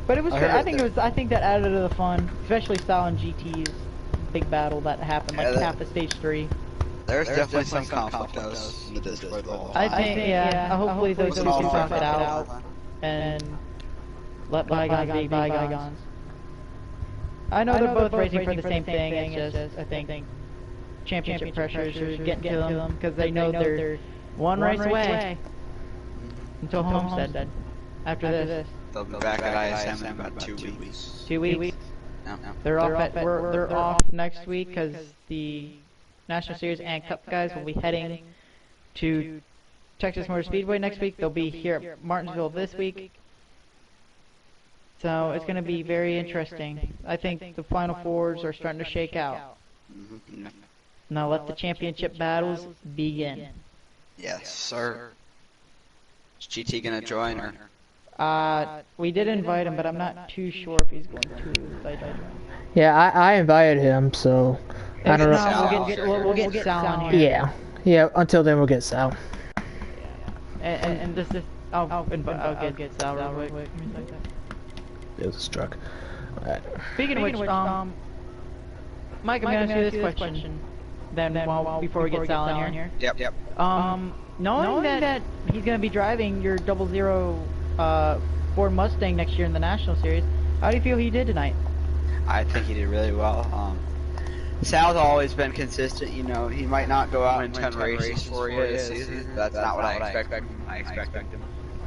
But it was good. I think that added to the fun, especially Style and GT's big battle that happened like half of stage 3. There's definitely some conflict in the Discord. I think, yeah. Hopefully those two talk it out and let bygones be bygones. I know they're both racing for the same thing. It's just I think championship pressures are getting to them because they know they're one race away until Homestead. After this, they'll be back at ISM in about 2 weeks. 2 weeks. No. They're off next week because the National Series and Cup guys will be heading to Texas Motor Speedway next week. They'll be here at Martinsville this week. So it's going to be very interesting. I think the Final Fours are starting to shake out. Now let the championship battles begin. Yes, sir. Is GT going to join or? We did invite him, but I'm not too sure if he's going to. Yeah, I invited him, so I don't know. We'll get Sal on here. Yeah. Until then, we'll get Sal. And this I'll get Sal real quick. It was a struck. Alright. Speaking of which, Mike, I'm gonna ask you this question. Then before we get Sal in here. Yep. Knowing that he's gonna be driving your 00 Ford Mustang next year in the National Series, how do you feel he did tonight? I think he did really well. Sal's always been consistent. You know, he might not go out and 10 races for you this season. That's not what I expect him. I expect him to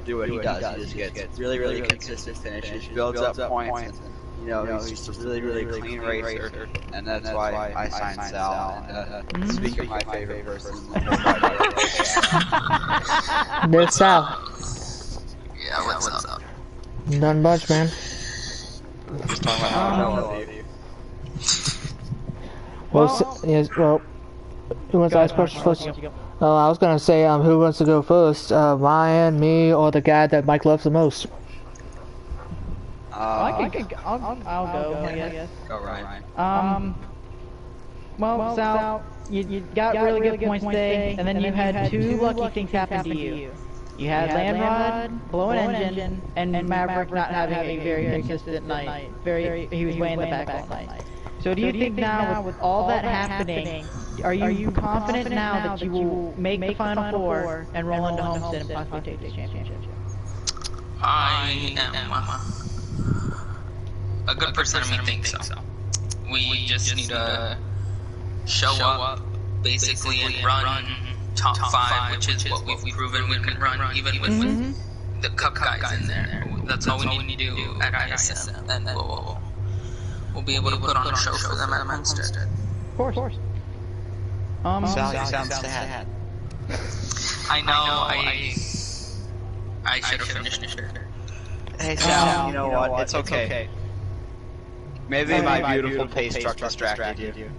do what he does. He just gets really consistent finishes, builds up points, and you know, he's just a really clean racer, and that's why I signed Sal. And speaking of my favorite person, There's Sal. Yeah, what's up? None much, man. Just talking about how I love you. Well, who wants to ask questions first? I was gonna say, who wants to go first? Ryan, me, or the guy that Mike loves the most? I'll go, I guess. Go, Ryan. Well, Sal, you got really good points today, and then you had two lucky things happen to you. You had Landrod blowing engine, and Maverick not having a very consistent night. He was way in the back all night. So do you think now, with all that happening, are you confident now that you will make the Final Four and roll into Homestead and possibly take the championship? I am a good percent of me thinks so. We just need to show up, basically, and run top 5, which is what we've proven we can run, even with the cup guys in there. That's all we need to do at ISM, and we'll be able to put on a show for them at Homestead. Of course. Sal, you sound sad. I know, I should have finished it. Hey Sal, you know what? It's okay. Maybe my beautiful pace truck distracted you.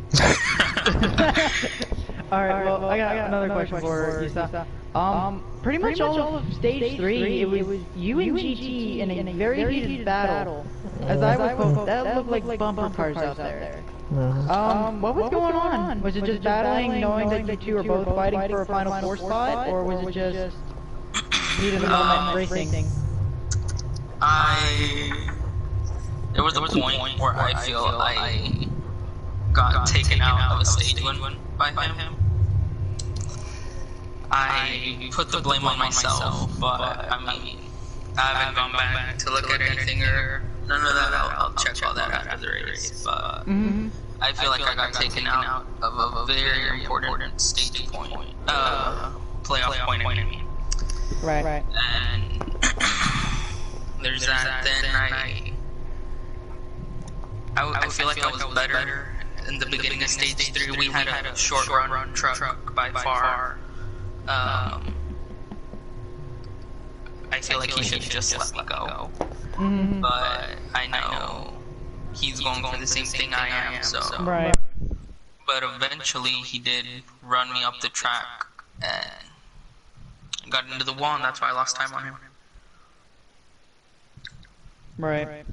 Alright, well, I got another question for you, Sal. Pretty much all of stage 3, it was you and GT in a very heated battle. As I recall, that looked like bumper cars out there. What was going on? Was it just battling, knowing that you two were both fighting for a final 4 spot, or was it just heat of the moment racing? There was a point where I feel I got taken out of a stage win by him. I put the blame on myself, but I mean, I haven't gone back to look at anything or none of that. I'll check all that after the race, but I feel like I got taken out of a very important stage point, playoff point, I mean. Right. And there's that. Then I feel like I was better in the beginning of stage 3. We had a short run truck by far. I feel like he should just let me go. But I know he's going for the same thing I am, so. Right. But eventually he did run me up the track and got into the wall, and that's why I lost time on him. Right.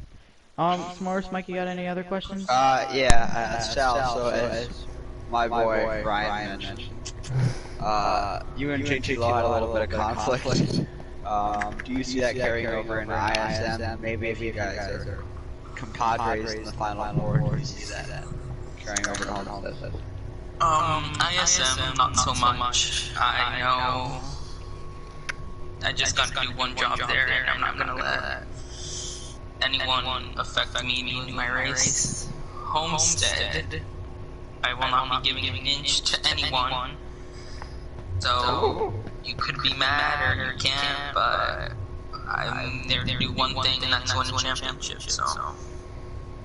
S'mores, Mike, you got any other questions? Sal, so as my boy Ryan mentioned, you and JT had a little bit of conflict. Do you see that carrying over into ISM? Maybe if you guys are compadres in the final 4, do you see that carrying over to Homestead? ISM, not so much. I know I just got to do one job there, and I'm not gonna let anyone affect me in my race. Homestead, I will not be giving an inch to anyone. So you could be mad or you can't, but I'm there to do one thing, and that's win a championship. So.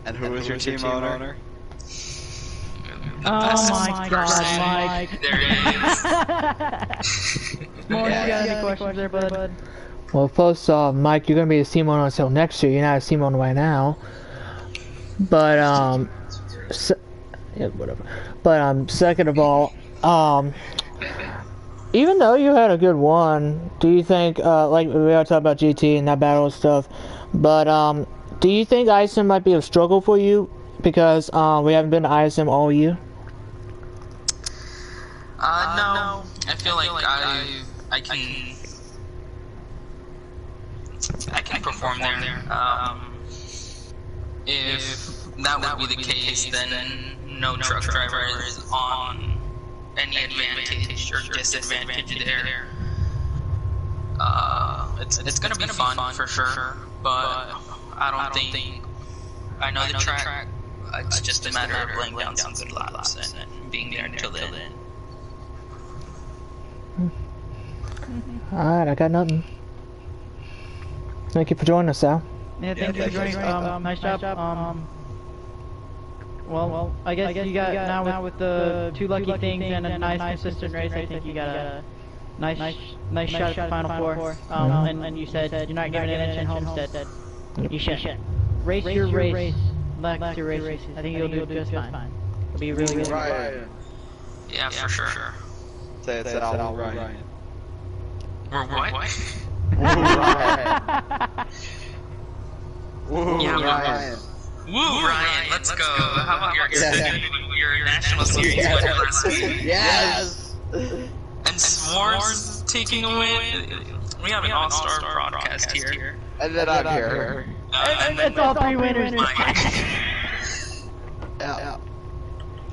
And who is your team owner? Oh my God, Mike! There it is. S'mores, you got any questions there, bud? Well, first off, Mike, you're gonna be a team owner until next year. You're not a team owner right now. But whatever. But second of all, even though you had a good one, do you think, like we are talking about GT and that battle and stuff, but do you think ISM might be a struggle for you because we haven't been to ISM all year? No. I feel like I can perform there. If that would be the case, then no truck driver is on any advantage or disadvantage there. It's gonna be fun for sure, but I don't think I know the track. It's just a matter of laying down some good laps and being there until the end. Alright, I got nothing. Thank you for joining us, Sal. Yeah, thank you for joining. Nice job. Well, I guess you got now with the 2 lucky things and a nice consistent race. I think you got a nice shot at the final 4. And you said you're not giving an inch in Homestead. You should race your race, like your races. I think you'll do just fine. It'll be really good. Yeah, for sure. Say it's Al Ryan. We're what? Woo, Yeah, Ryan. Woo, Ryan, let's go. How about your national series winner last week? Yes! And S'mores taking a win. We have an all-star broadcast here. And then I'm here. And it's all 3 winners. Yeah.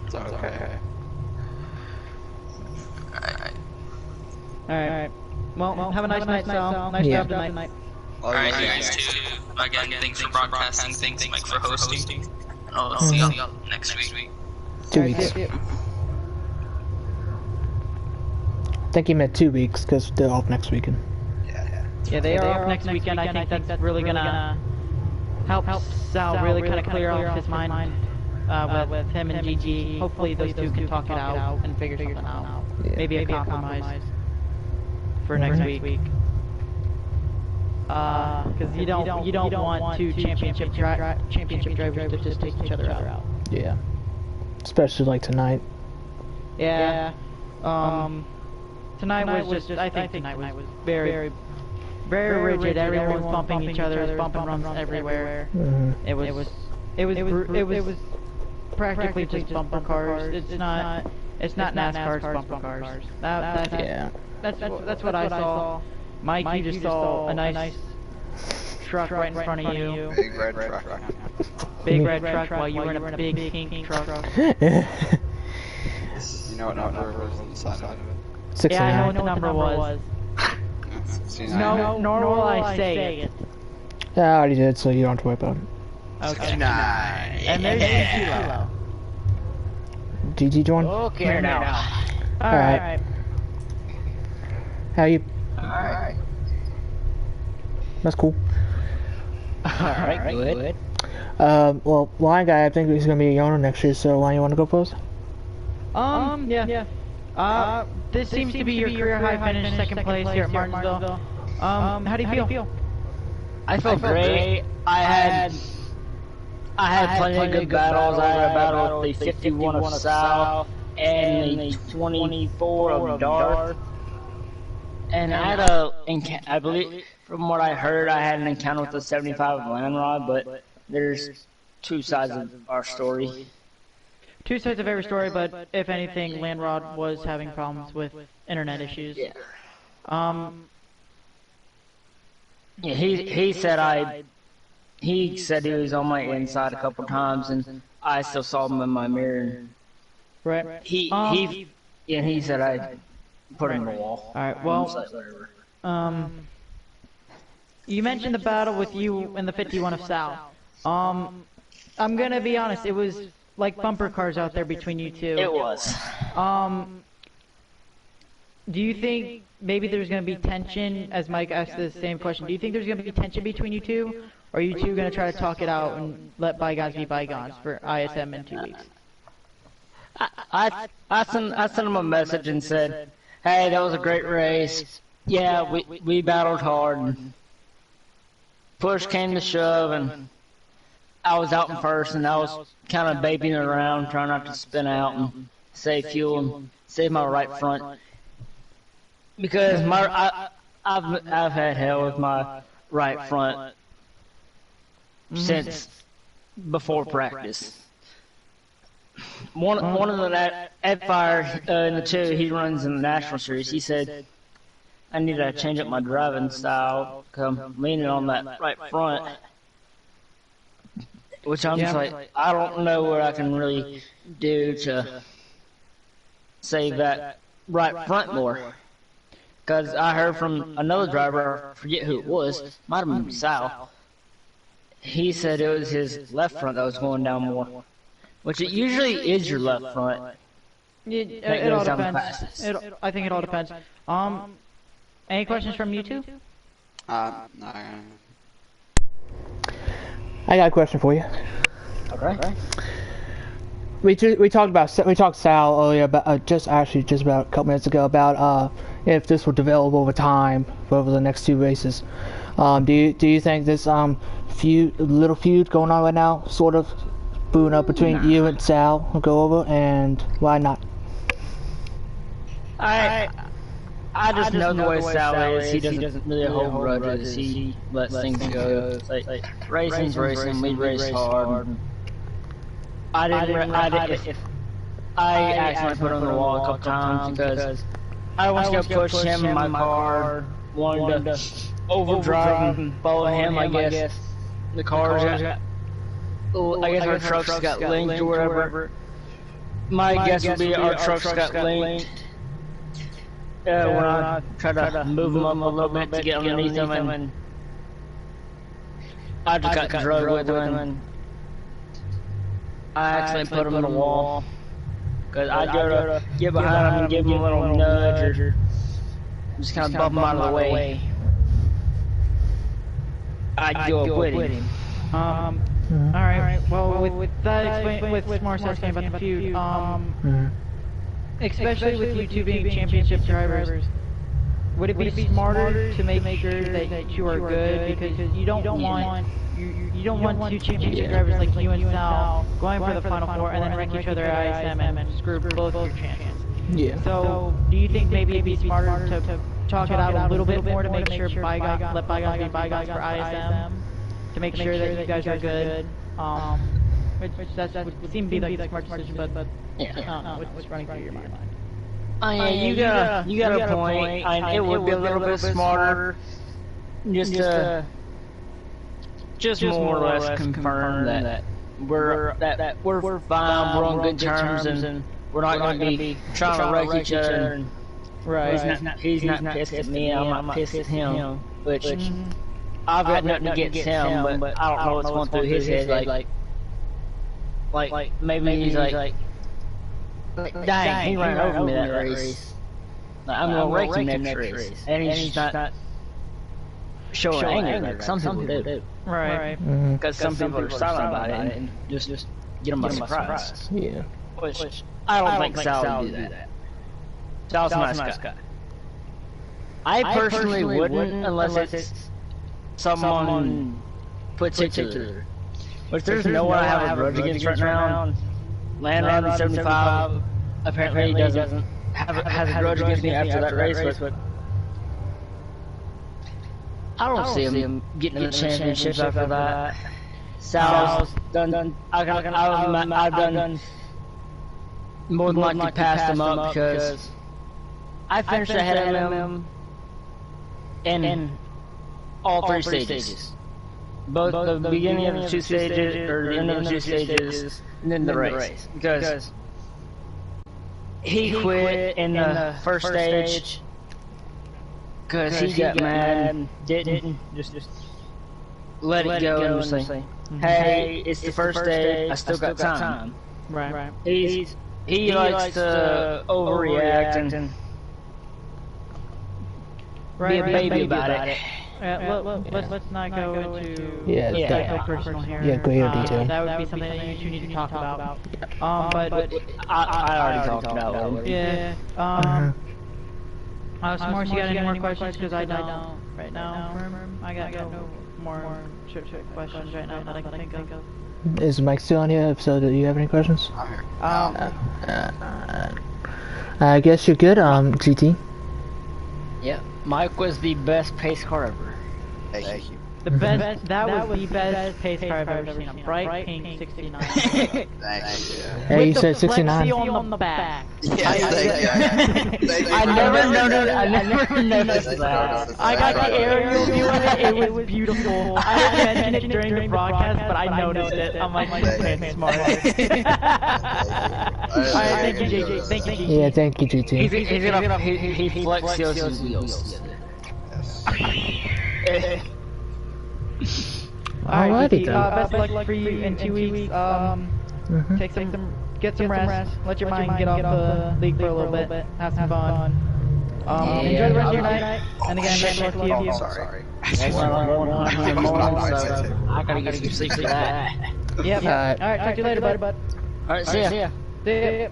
It's okay. Alright. Well, have a nice night, Sal. Nice job tonight. Alright, guys, too. Again, thanks for broadcasting, thanks Mike for hosting. I'll see y'all next week. 2 weeks. think he meant 2 weeks because they're off next weekend. Yeah, they are off next weekend. I think that's really gonna help Sal really kind of clear off his mind with him and GG. Hopefully those two can talk it out and figure something out. Yeah. Maybe a compromise for next week. Because you don't want two championship drivers to just take each other out. Yeah. Especially like tonight. Yeah. Tonight was just. I think tonight was very rigid. Everyone was bumping each other. Bumping runs everywhere. Mm-hmm. It was practically just bumper cars. It's not NASCAR. It's bumper cars. That's what I saw. Mike, you just saw a nice truck right in front of you. Big red truck. Big red truck while you were in a big pink truck. You know what number was on the side of it? 69. Yeah, I know what the number was. No, nor will I say it. Yeah, I already did, so you don't have to worry about it. Okay. 69. And there's the kilo. GG join? Okay, now. Alright. How you? Alright. That's cool. Alright, good. Well, Lion Guy, I think he's gonna be a owner next year, so why you wanna go first? Yeah. This seems to be your career high finish, second place here at Martinsville. How do you feel? I feel great. I had plenty of good battles. I had a battle with the 51 of South and the 24 of Darth. And I had I believe, from what I heard, I had an encounter with the 75 of Landrod, but there's two sides of our story. Two sides of every story, but if anything, Landrod was having problems with internet issues. Yeah. Yeah, he said he was on my inside a couple times, and I still saw him in my mirror. Right. He said I put him in the wall. All right. Well, you mentioned the battle with you and the 51 of Sal. I'm gonna be honest. It was like bumper cars out there between you two. It was. Do you think maybe there's going to be tension, as Mike asked the same question, do you think there's going to be tension between you two? Or are you two going to try to talk it out and let bygones be bygones for ISM in 2 weeks? I sent him a message and said, hey, that was a great race. Yeah, we battled hard. And push came to shove, and I was out in first, and I was kind of babying around, trying not to spin out and save fuel and save my right front. Because I've had hell with my right front since before practice. One of the Ed Fire in the two, he runs in the National Series. He said I need to change up my driving style, come leaning on that right front. Which I'm just like, I don't know what I can really do to save that right front more. Because I heard from another driver, I forget who it was, might have been Sal. He said it was his left front that was going down more. Which it usually is your left front. It all depends. I think it all depends. Any questions from you two? No. I got a question for you. Okay. We talked Sal earlier about just about a couple minutes ago about if this will develop over time over the next 2 races. Do you think this little feud going on right now, sort of booing up between you and Sal, will go over, and why not? I just know the way Sal is. He doesn't really hold grudges. He lets things go. It's like racing's racing. We race hard. I actually put him on the wall a couple times because I was gonna push him in my car, wanted to overdrive and follow him. I guess the cars got, I guess our trucks got linked or whatever. My guess would be our trucks got linked. When I tried to move them up a little bit to get underneath them, and I just got drugged with them, and I accidentally put them in the wall. Cause I go to get behind him and give him a little nudge or just kind of bump him out of the way. I'd go up with him. Alright, well, with that with Marcel explaining about the feud, especially with you two being championship drivers, would it be smarter to make sure that you are good, because you don't want you don't want two championship drivers like you and Sal going for the final four and then wreck each other at ISM and screw both your champions. Yeah. So, do you think maybe it'd be smarter to talk it out a little bit more to make sure let bygones be bygones for ISM, to make sure that you guys are good? Which would seem to be like the smart decision, but I don't know what's running through your mind. You got a point. It would be a little bit smarter just more or less confirm that we're fine, we're on good terms, and we're not going to be trying to wreck each other. And Right. He's not pissed at me. I'm not pissed at him. Which I've got nothing against him, but I don't know what's going through his head. Like maybe he's like, dang, he ran over me that race. I'm gonna wreck him next race, and he's just not showing anger like some people do. Right. Because some people are silent about it and just get them by surprise. Yeah. Which I don't think Sal would do that. Sal's a nice guy. I personally wouldn't unless it's someone particular. Which there's no one I have a grudge against right now. Landrod 75 apparently has a grudge against me after that race, but I don't see him getting the championships after that. Sal's done. I've done more than likely passed him up because I finished ahead of him in all three stages. Both the beginning of the two stages, or the end of the two stages, and then the race. Because he quit in the first stage because he got mad and didn't just let it go and say, hey, it's the first stage, I still got time. Right. He likes to overreact and be a baby about it. Let's not go into personal here. Yeah, greater detail. That would be something that you two need to talk about. But I already talked about it. Yeah. S'mores, you got any more questions? Because I don't right now. I got no more short questions right now that I can think of. Is Mike still on here? If so, do you have any questions? I guess you're good, GT. Yeah, Mike was the best pace car ever. Thank you. The best, that was the best pace car I've ever seen. A bright pink 69. Thank you. Hey, you said 69. With the Flexi on the back. Yes, thank you. I never noticed that. I got the aerial view of it. It was beautiful. I didn't mention it during the broadcast, but I noticed it. I'm like, this man's smart. Alright, thank you, JJ. Thank you, GT. Yeah, thank you, GT. He flexes his wheels. Alright, Alrighty then. best of luck for you in 2 weeks. Get some rest. Let your mind get off the league for a little bit. Have some fun. Enjoy the rest of your night. And again, best of luck to you. Sorry. I gotta get some sleep for that. Yep. Alright, talk to you later, bud. Alright, see ya. See ya.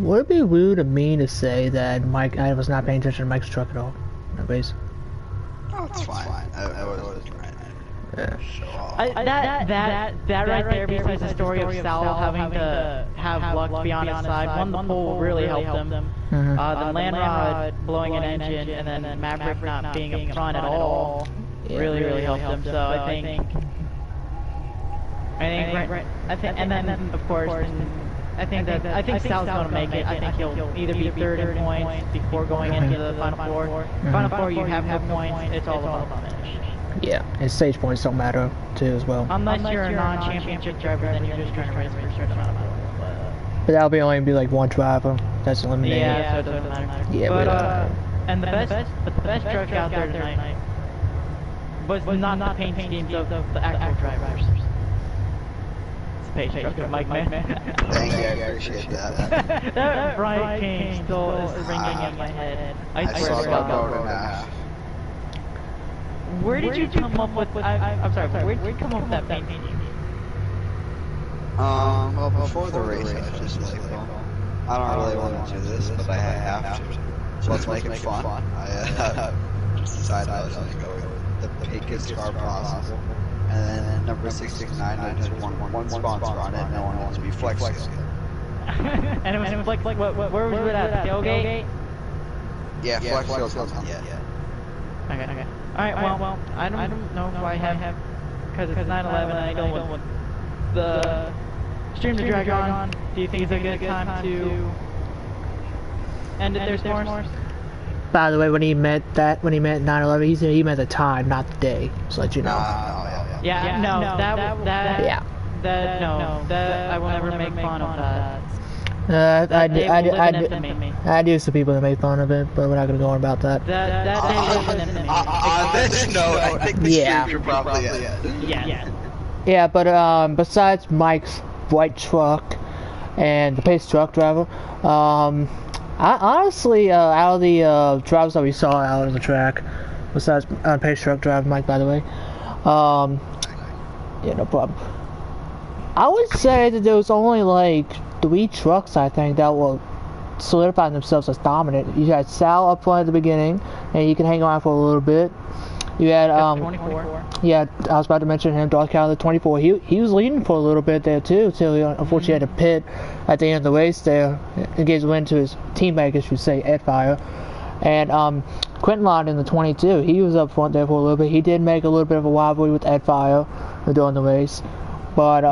Would it be rude of me to say that I was not paying attention to Mike's truck at all? Anyways. Oh, it's fine. I was trying to show off. That right there, besides the story of Sal having to have luck be on his side, one, the pole really helped him. The Landrod blowing an engine, and then Maverick not being up front at all really helped him. So I think, and then of course, I think Sal's gonna make it. I think he'll either be third in points before going into the Final Four. Final Four, you have no points. It's all about the finish. Yeah, and stage points don't matter too as well. Unless you're a non-championship driver, then you're just trying to race for a certain amount of points. But that'll be only like one driver that's eliminated. Yeah, so it doesn't matter. Yeah, but and the best truck out there tonight was not the paint schemes of the actual drivers. pace truck, Mike, man. Thank you, I appreciate that. That Brian Kane still is ringing in my head. I swear to God. Where did you come up with? I'm sorry. Where did you come up with that paint? Well, before the race, I was just like, well, I don't really want to do this, but I have to. So let's make it fun. I just decided I was going to go with the biggest car possible. And then number 669, I just want one sponsor on it, and I want it to be flex. And it was flex. Where was it at? Tailgate? Yeah, flex field. Yeah. Okay. Alright, well, I don't know if I have, because it's 9/11 and I don't want the stream to drag on. Do you think it's a good time to end it there, S'mores? By the way, when he meant 9/11, he meant the time, not the day. Just let you know. I will never make fun of that. I knew some people that made fun of it, but we're not going to go on about that. That day was an infamy. On this note, I think the stream should probably end. Yeah. Yeah, but besides Mike's white truck and the pace truck driver, I honestly, out of the drivers that we saw out on the track, besides pace truck driver Mike, by the way, yeah, no problem. I would say that there was only like 3 trucks, I think, that will solidify themselves as dominant. You had Sal up front at the beginning, and you can hang on for a little bit. You had 24. Yeah, I was about to mention him, Dark Cali 24. He was leading for a little bit there too, till he unfortunately had to pit at the end of the race there. It gave win to his teammate, I should say, Ed Fire. And Quentin Lott in the 22, he was up front there for a little bit. He did make a little bit of a rivalry with Ed Fire during the race, but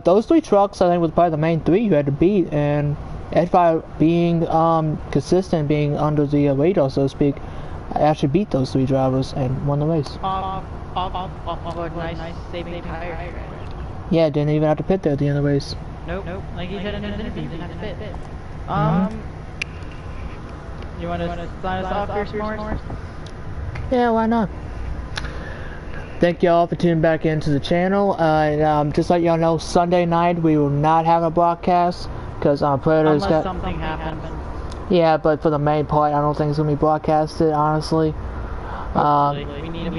those 3 trucks, I think, was probably the main 3 you had to beat, and Ed Fire being consistent, being under the radar, so to speak, actually beat those 3 drivers and won the race. Off nice saving tire. Yeah, didn't even have to pit there at the end of the race. Nope. Like he said in his interview, didn't have to pit. You want to sign us off here, S'mores? Yeah, why not? Thank y'all for tuning back into the channel. Just let y'all know, Sunday night we will not have a broadcast because Predator's unless something happens. Yeah, but for the main part, I don't think it's gonna be broadcasted, honestly. We need to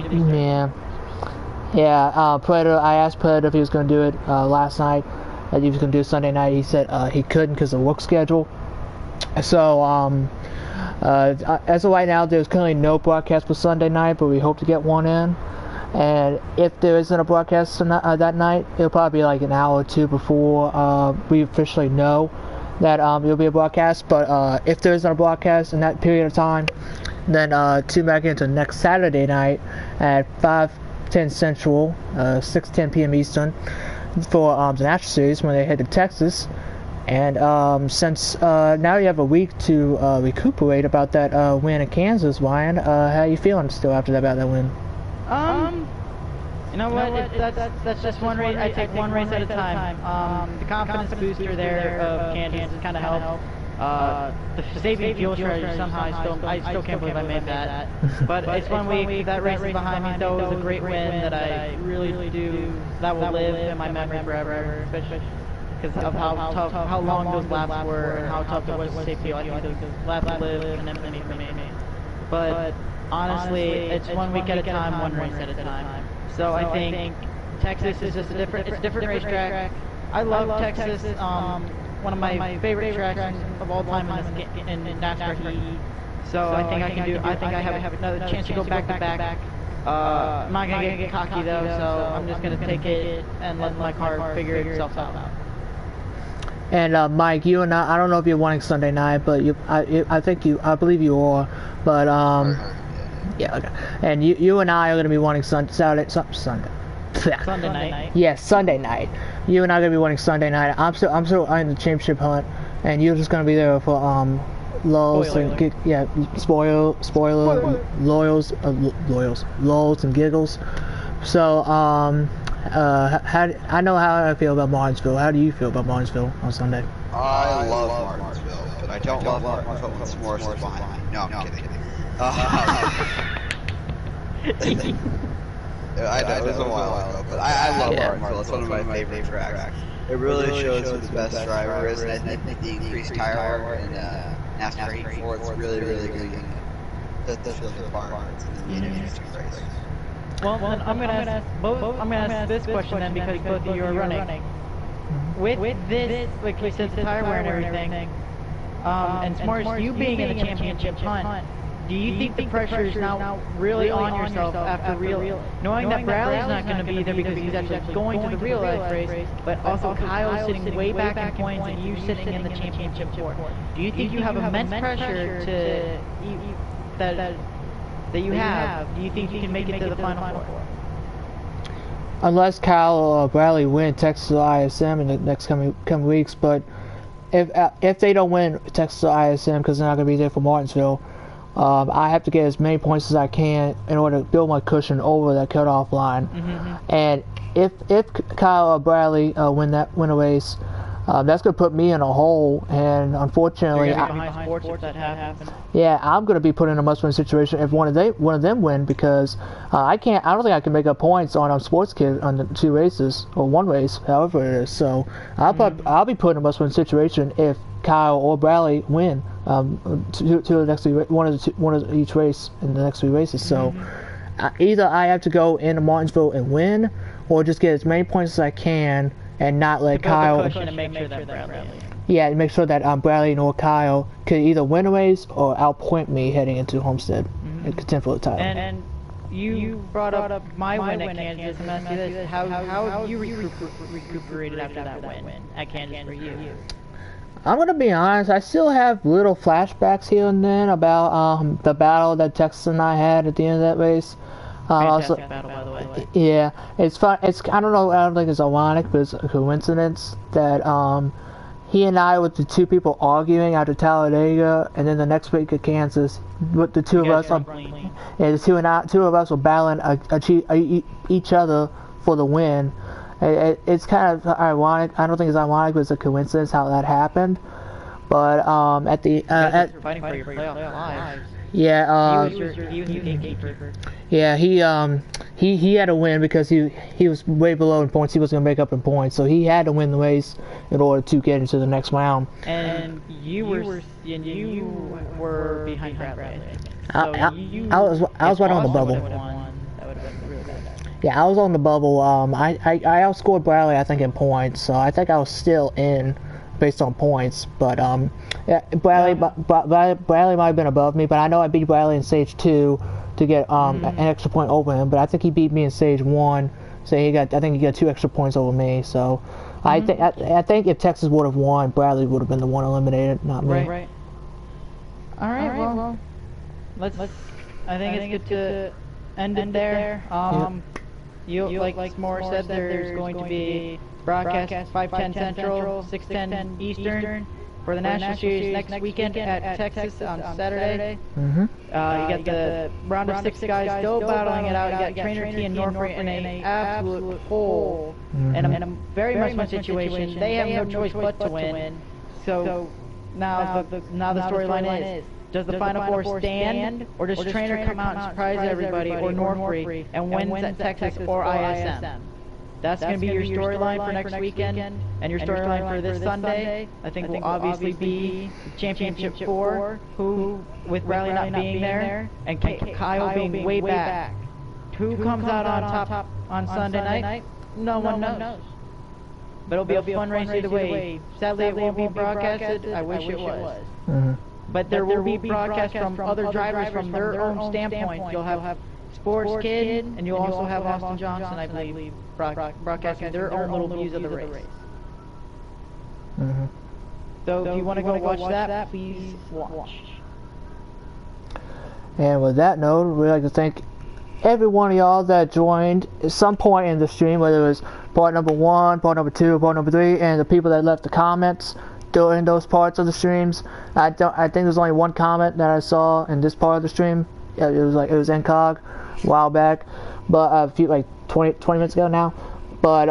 Predator. I asked Predator if he was gonna do it last night. If he was gonna do it Sunday night. He said he couldn't because of work schedule. So as of right now, there's currently no broadcast for Sunday night, but we hope to get one in. And if there isn't a broadcast that night, it'll probably be like an hour or 2 before we officially know that it'll be a broadcast. But if there isn't a broadcast in that period of time, then tune back into next Saturday night at 5:10 Central, 6:10 p.m. Eastern for the National Series when they head to Texas. And since now you have a week to recuperate about that win in Kansas, Ryan, how you feeling still after about that win? You know what? That's just one race. I take one race at a time. The confidence booster there of Kansas kind of helped. The saving fuel strategy somehow I still can't believe I made that. But it's 1 week. That race is behind me. Though it was a great win that I really do. That will live in my memory forever, especially because of how tough, how long those laps were, and how tough it was to save fuel. I think those laps live in infamy for me. But honestly, it's 1 week at a time, one race at a time. So I think Texas is just a different racetrack. I love Texas. One of my favorite tracks of all time in NASCAR heat. So I think I have another chance to go back to back. I'm not gonna get cocky though, so I'm just gonna take it and let my car figure itself out. And Mike, you and I don't know if you're wanting Sunday night, but I believe you are. But yeah, okay. And you and I are gonna be wanting Sunday night. Yes, Sunday night. You and I are gonna be wanting Sunday night. I'm still in the championship hunt, and you're just gonna be there for lulls and lulls and giggles. So I know how I feel about Martinsville. How do you feel about Martinsville on Sunday? I love Martinsville, but I don't love Martinsville when S'mores is behind me. No, I'm kidding. I know, it was a while ago, but I love Martinsville. It's one of my favorite tracks. It really shows who the best driver is, and I think the increased tire wear in NASCAR 84 is really, really good. That's the requirements in the interesting race. Well, then I'm gonna ask this question then, because both of you are running. With this, like you said, the tire wear and everything, and Smarts, you being in the championship hunt, do you think the pressure is now really on yourself after knowing that Bradley's not going to be there because he's actually going to the real life race, but also Kyle's sitting way back in points and you sitting in the championship four? Do you think you have immense pressure that you have? Do you think you can make it to the final four? Unless Kyle or Bradley win Texas or ISM in the next coming weeks, but if they don't win Texas or ISM because they're not going to be there for Martinsville, I have to get as many points as I can in order to build my cushion over that cutoff line. And if Kyle or Bradley win a race, that's going to put me in a hole. And unfortunately, I'm going to be put in a must-win situation if one of them win, because I don't think I can make up points on Sports Kid on the 2 races or 1 race, however it is. So I'll be put in a must-win situation if Kyle or Bradley win to the next 3, one of each race in the next 3 races. So either I have to go into Martinsville and win, or just get as many points as I can and not let Kyle. And make sure that Bradley. Yeah, to make sure that Bradley or Kyle could either win a race or outpoint me heading into Homestead and contend for the title. And you brought up my win at Kansas, and asked you this: how have you recuperated after that win at Kansas for you? I'm gonna be honest, I still have little flashbacks here and then about the battle that Texas and I had at the end of that race. Fantastic battle, by the way. Yeah, it's fun. I don't think it's ironic, but it's a coincidence that he and I were the 2 people arguing after Talladega, and then the next week at Kansas, with the 2 of us, the 2 of us were battling each other for the win. It's kind of ironic. I don't think it's ironic, but it's a coincidence how that happened. But at the fighting for your playoff lives. Yeah. He was your gatekeeper. Yeah. He had to win because he was way below in points. He was going to make up in points, so he had to win the race in order to get into the next round. And you were behind Bradley. I was right on the bubble. Yeah, I was on the bubble. I outscored Bradley, I think, in points, so I think I was still in based on points. But yeah, Bradley might have been above me, but I know I beat Bradley in stage 2 to get an extra point over him. But I think he beat me in stage 1, so I think he got 2 extra points over me. So I think if Texas would have won, Bradley would have been the one eliminated, not me. Right. All right. Well, let's. I think it's good to end it there. Like Moore said, there's going to be broadcast 5:10 Central, 6:10 Eastern for the National Series next weekend at Texas on Saturday. You got the round of 6 guys still battling it out. You got Trainer T and Norfrey in an absolute hole and a very much situation. They have no choice but to win. So now the storyline is: does the Final Four stand, or does Trainer come out and surprise everybody, or Norfrey, and wins at Texas or ISM? That's going to be your storyline for next weekend, and your storyline for this Sunday, I think, will obviously be Championship 4, who, with Bradley not being there, and Kyle being way back. Who comes out on top on Sunday night? No one knows. But it'll be a fun race either way. Sadly, it won't be broadcasted. I wish it was. But there will be broadcasts from other drivers from their own standpoint. You'll have Sports Kid, and you'll also have Austin Johnson, I believe, broadcasting their own little views of the race. So if you want to go watch that, please watch. And with that note, we'd like to thank every one of y'all that joined at some point in the stream, whether it was part number 1, part number 2, part number 3, and the people that left the comments during those parts of the streams. I think there's only 1 comment that I saw in this part of the stream. It was NCOG a while back, but a few 20 minutes ago now. But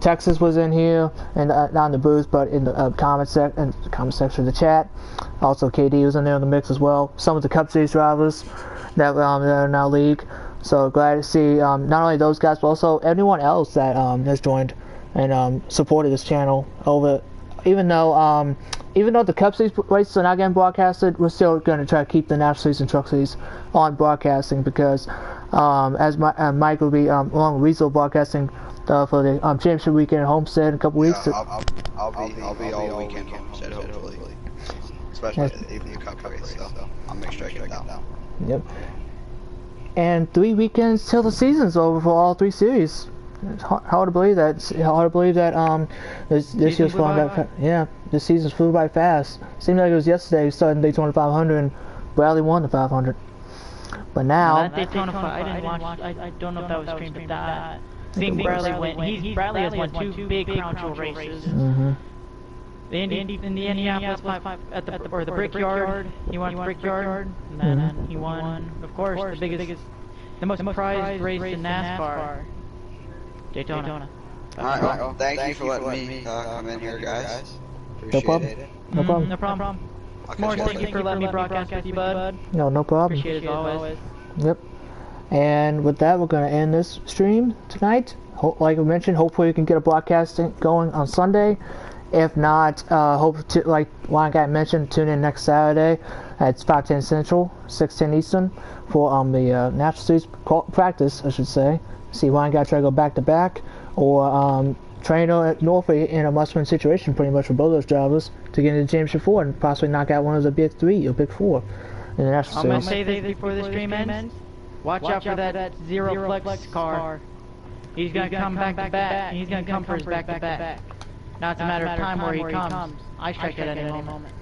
Texas was in here and not in the booth, but in the comment section of the chat. Also, KD was in there in the mix as well. Some of the Cup Series drivers that are now league. So glad to see not only those guys, but also anyone else that has joined and supported this channel over. Even though the Cup Series races are not getting broadcasted, we're still going to try to keep the National Series and Truck Series on broadcasting because as Mike will be along with Weasel broadcasting for the championship weekend at Homestead in a couple weeks. I'll be all weekend Homestead hopefully, especially the Cup race. So I'll make sure I get down. Yep. And 3 weekends till the season's over for all 3 series. It's hard to believe that. It's hard to believe that this year's flying by. Yeah, this season's flew by fast. Seemed like it was yesterday. We started in Daytona 500 and Bradley won the 500. But now. That Daytona 5, I didn't watch. I don't know if that was streamed, but that. Seeing Bradley win. Bradley has won 2 big crown jewel races. Mm-hmm. In the Indianapolis 5 at the Brickyard, he won at the Brickyard, and then he won, of course, the most prized race in NASCAR, Daytona. Alright, well, thank you for letting me come in here, guys. No problem. Appreciate it. No problem. No problem. Morris, thank you for letting me broadcast with you, bud. No problem. Appreciate it as always. Yep. And with that, we're going to end this stream tonight. Like I mentioned, hopefully we can get a broadcast going on Sunday. If not, hope to, like Juan Guy mentioned, tune in next Saturday at 5:10 Central, 6:10 Eastern for the National Series practice, I should say. See Juan Guy try to go back to back, or Trainer at Norfolk in a must-win situation, pretty much for both those drivers to get into the Championship 4 and possibly knock out one of the Big 3 or Big 4 in the National Series. I'm gonna say this before the stream ends. Watch out for that Zero Flex car. He's gonna come back to back. He's gonna come for his back to back. Now it's a matter of time where he comes. I strike at any moment.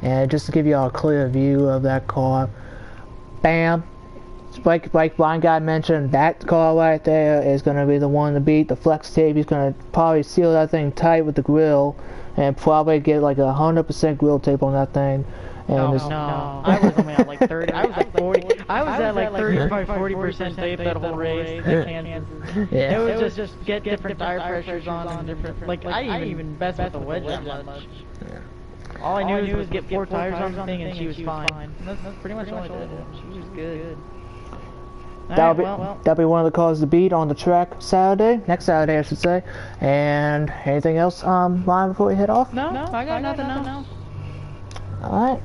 And just to give you all a clear view of that car, bam! Like Blind Guy mentioned, that car right there is going to be the one to beat. The flex tape, he's going to probably seal that thing tight with the grill and probably get like 100% grill tape on that thing. And no. I was only at like 30. I was like 40. I was at like 35, 40% tape that whole race. Yeah. It was just get different tire pressures on and different. Like I didn't even mess with the wedge that much. All I knew was get 4 tires on the thing and she was fine. That's pretty much all I did. She was good. That'll be one of the cars to beat on the track Saturday, next Saturday I should say. And anything else Ryan, before we head off? No, I got nothing else. Alright.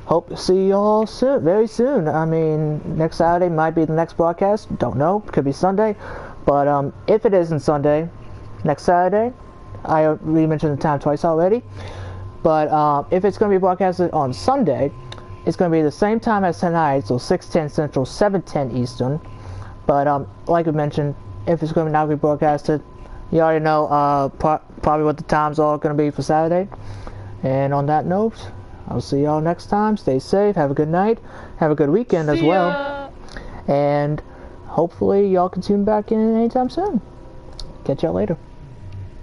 Hope to see you all soon, very soon. I mean, next Saturday might be the next broadcast. Don't know. Could be Sunday. But if it isn't Sunday, next Saturday, we mentioned the time twice already. But if it's going to be broadcasted on Sunday, it's going to be the same time as tonight, so 6:10 Central, 7:10 Eastern. But like I mentioned, if it's going to now be broadcasted, you already know probably what the times are going to be for Saturday. And on that note, I'll see y'all next time. Stay safe. Have a good night. Have a good weekend as well. And hopefully y'all can tune back in anytime soon. Catch y'all later.